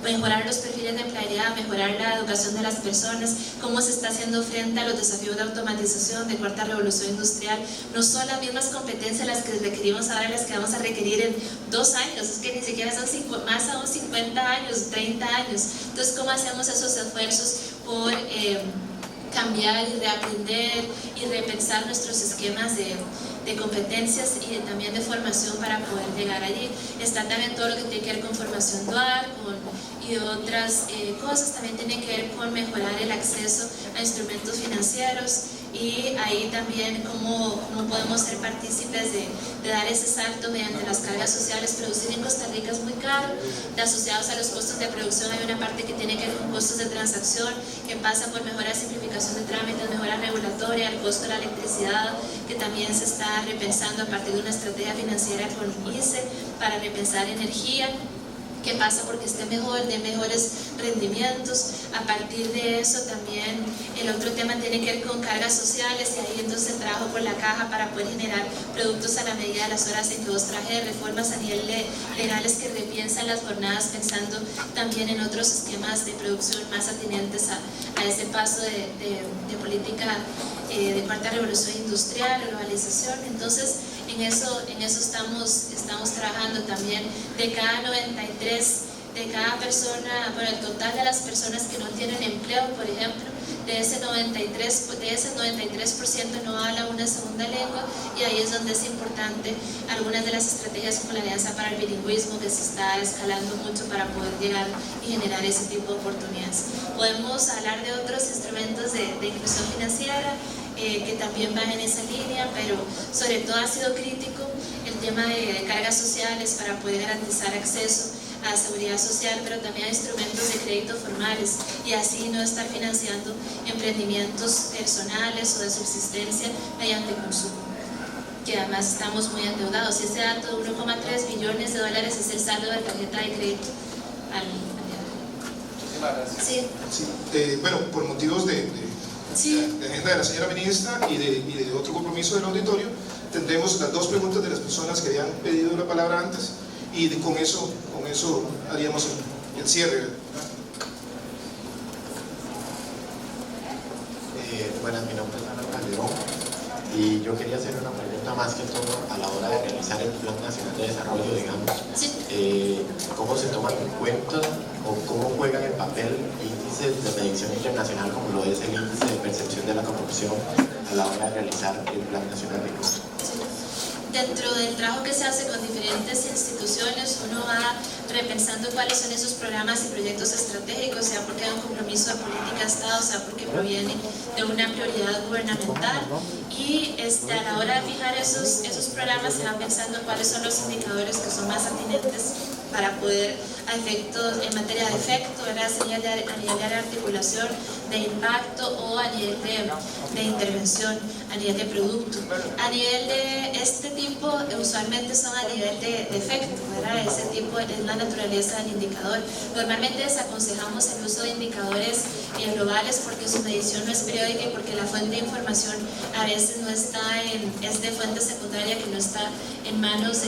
Mejorar los perfiles de empleabilidad, mejorar la educación de las personas, cómo se está haciendo frente a los desafíos de automatización, de cuarta revolución industrial. No son las mismas competencias las que requerimos ahora, las que vamos a requerir en 2 años, es que ni siquiera son más aún 50 años, 30 años. Entonces, ¿cómo hacemos esos esfuerzos por cambiar y reaprender y repensar nuestros esquemas de competencias y también de formación para poder llegar allí? Está también todo lo que tiene que ver con formación dual y otras cosas. También tiene que ver con mejorar el acceso a instrumentos financieros, y ahí también cómo podemos ser partícipes de dar ese salto mediante las cargas sociales. Producir en Costa Rica es muy caro, asociados a los costos de producción hay una parte que tiene que ver con costos de transacción, que pasa por mejora de simplificación de trámites, mejora regulatoria, el costo de la electricidad, que también se está repensando a partir de una estrategia financiera con ICE para repensar energía, que pasa porque esté mejor, de mejores rendimientos. A partir de eso también el otro tema tiene que ver con cargas sociales, y ahí entonces trabajo con la caja para poder generar productos a la medida de las horas en que vos traje reformas a nivel legales que repiensan las jornadas, pensando también en otros esquemas de producción más atinentes a ese paso de política de cuarta revolución industrial, globalización. Entonces en eso estamos trabajando también. De cada persona, bueno, el total de las personas que no tienen empleo, por ejemplo, de ese 93% no habla una segunda lengua, y ahí es donde es importante algunas de las estrategias como la Alianza para el Bilingüismo, que se está escalando mucho para poder llegar y generar ese tipo de oportunidades. Podemos hablar de otros instrumentos de inclusión financiera que también van en esa línea, pero sobre todo ha sido crítico el tema de cargas sociales para poder garantizar acceso a seguridad social, pero también a instrumentos de crédito formales, y así no estar financiando emprendimientos personales o de subsistencia mediante consumo, que además estamos muy endeudados. Y ese dato de 1,3 billones de dólares es el saldo de tarjeta de crédito al Sí. Sí. Bueno, por motivos de agenda de la señora ministra y de otro compromiso del auditorio, tendremos las dos preguntas de las personas que habían pedido la palabra antes, y con eso haríamos el cierre. Buenas, mi nombre es Ana Calderón, y yo quería hacer una pregunta más que todo a la hora de realizar el Plan Nacional de Desarrollo, digamos. ¿Cómo se toman en cuenta o cómo juegan el papel índices de medición internacional, como lo es el índice de percepción de la corrupción, a la hora de realizar el Plan Nacional de Desarrollo? Dentro del trabajo que se hace con diferentes instituciones, uno va repensando cuáles son esos programas y proyectos estratégicos, sea porque hay un compromiso de política de Estado, sea porque proviene de una prioridad gubernamental, y a la hora de fijar esos programas se van pensando cuáles son los indicadores que son más atinentes para poder, a efectos, en materia de efecto, a nivel de articulación, de impacto, o a nivel de intervención, a nivel de producto. A nivel de este tipo, usualmente son a nivel de efecto, ¿verdad? Ese tipo es la naturaleza del indicador. Normalmente desaconsejamos el uso de indicadores globales porque su medición no es periódica y porque la fuente de información a veces no está es de fuente secundaria, que no está en manos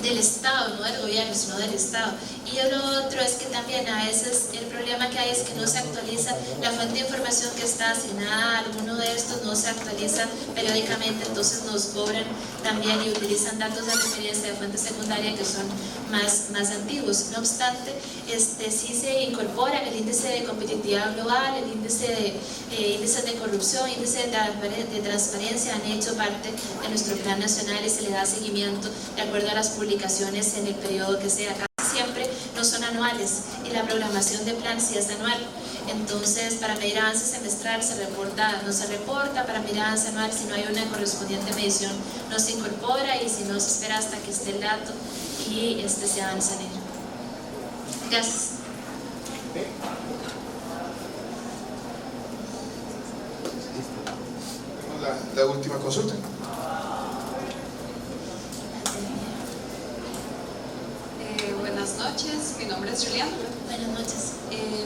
del Estado, no del gobierno, sino del Estado. Y lo otro es que también a veces el problema que hay es que no se actualiza la fuente de información que está asignada a alguno de estos, no se actualiza periódicamente, entonces nos cobran también y utilizan datos de referencia de fuente secundaria que son más antiguos. No obstante, sí se incorpora el índice de competitividad global, el índice de corrupción, índice de transparencia, han hecho parte de nuestro plan nacional y se le da seguimiento de acuerdo a las publicaciones en el periodo que sea. Casi siempre no son anuales, y la programación de plan sí es anual. Entonces, para medir avance semestral no se reporta, para medir avance anual, si no hay una correspondiente medición, no se incorpora, y si no, se espera hasta que esté el dato y se avanza en ello. Gracias. La última consulta. Buenas noches, mi nombre es Julián. Buenas noches.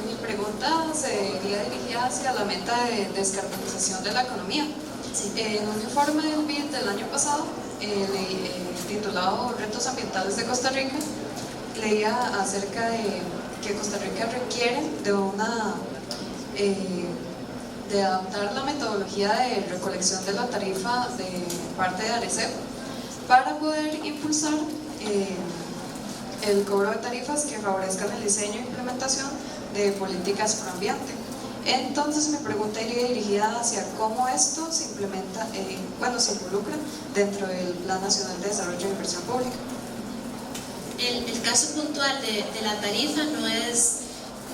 Mi pregunta sería dirigida hacia la meta de descarbonización de la economía. Sí. En un informe del BID del año pasado, titulado Retos Ambientales de Costa Rica, leía acerca de que Costa Rica requiere de adaptar la metodología de recolección de la tarifa de parte de Arecep para poder impulsar el cobro de tarifas que favorezcan el diseño e implementación de políticas pro ambiente. Entonces, mi pregunta iría dirigida hacia cómo esto se implementa, se involucra dentro del Plan Nacional de Desarrollo e Inversión Pública. El caso puntual de la tarifa no es,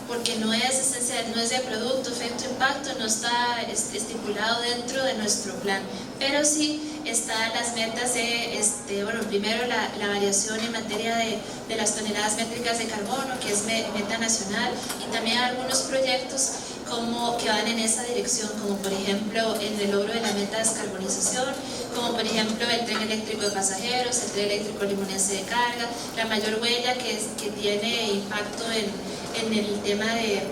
porque no es esencial, no es de producto, efecto, impacto, no está estipulado dentro de nuestro plan, pero sí están las metas de, bueno, primero la variación en materia de las toneladas métricas de carbono, que es meta nacional, y también algunos proyectos que van en esa dirección, como por ejemplo el logro de la meta de descarbonización, como por ejemplo el tren eléctrico de pasajeros, el tren eléctrico limonense de carga, la mayor huella que tiene impacto en el tema de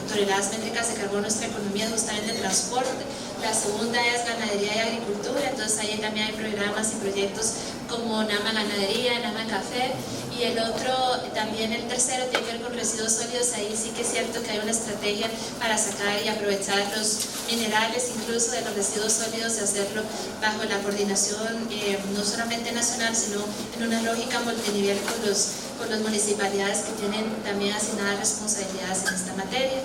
toneladas métricas de carbono en nuestra economía es justamente el transporte. La segunda es ganadería y agricultura, entonces ahí también hay programas y proyectos como Nama Ganadería, Nama Café, y el otro, también el tercero, tiene que ver con residuos sólidos. Ahí sí que es cierto que hay una estrategia para sacar y aprovechar los minerales incluso de los residuos sólidos y hacerlo bajo la coordinación no solamente nacional, sino en una lógica multinivel con las municipalidades que tienen también asignadas responsabilidades en esta materia.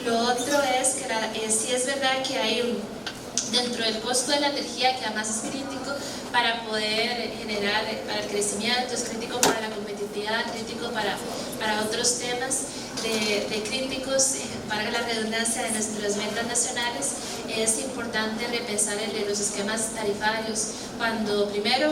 Lo otro es que sí es verdad que hay dentro del costo de la energía, que además es crítico para poder generar, para el crecimiento, es crítico para la competitividad, crítico para otros temas de críticos, para la redundancia de nuestras metas nacionales. Es importante repensar los esquemas tarifarios, cuando primero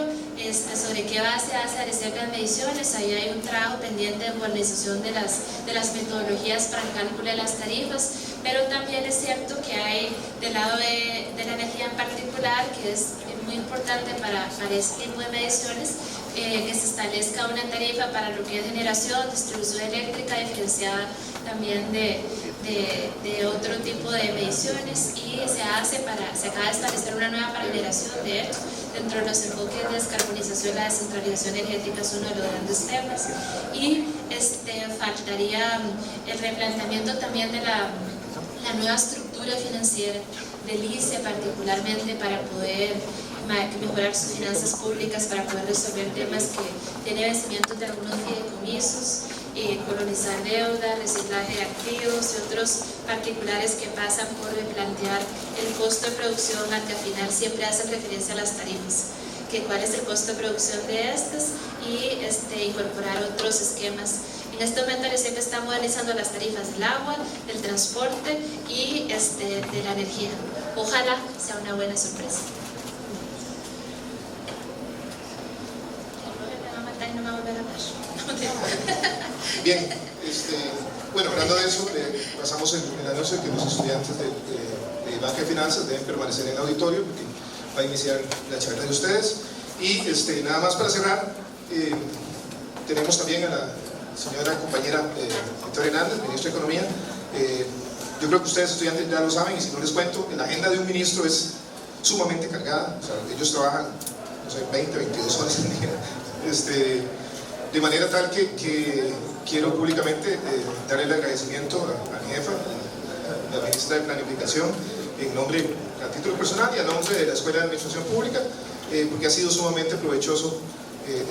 sobre qué base hacer las mediciones. Ahí hay un trabajo pendiente de modernización de las metodologías para el cálculo de las tarifas, pero también es cierto que hay del lado de la energía en particular, que es muy importante para este tipo de mediciones, que se establezca una tarifa para lo que es generación, distribución eléctrica, diferenciada también de otro tipo de mediciones, y se acaba de establecer una nueva para generación. De hecho, dentro de los enfoques de descarbonización, la descentralización energética es uno de los grandes temas, y faltaría el replanteamiento también de la nueva estructura financiera del ICE, particularmente para poder mejorar sus finanzas públicas, para poder resolver temas que tienen vencimientos de algunos fideicomisos, colonizar deuda, reciclaje de activos y otros particulares que pasan por replantear el costo de producción, al que al final siempre hacen referencia a las tarifas, que cuál es el costo de producción de estas, y incorporar otros esquemas. En este momento el ICEP está modernizando las tarifas del agua, del transporte y de la energía. Ojalá sea una buena sorpresa. Bien, bueno, hablando de eso, pasamos el anuncio que los estudiantes de Banca y Finanzas deben permanecer en el auditorio porque va a iniciar la charla de ustedes. Y nada más para cerrar, tenemos también a la señora compañera Victoria Hernández, ministra de Economía. Yo creo que ustedes, estudiantes, ya lo saben, y si no les cuento, la agenda de un ministro es sumamente cargada. O sea, ellos trabajan, no sé, 20, 22 horas al día. De manera tal que quiero públicamente darle el agradecimiento a mi jefa, a la ministra de Planificación, en nombre, a título personal y a nombre de la Escuela de Administración Pública, porque ha sido sumamente provechoso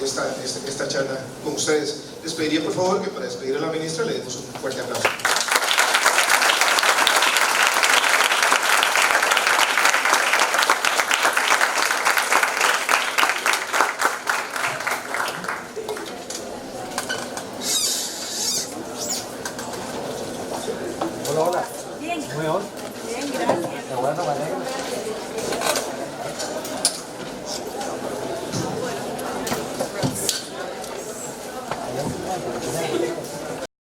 esta charla con ustedes. Les pediría por favor que para despedir a la ministra le demos un fuerte aplauso. Hola, hola. Bien. Muy bien.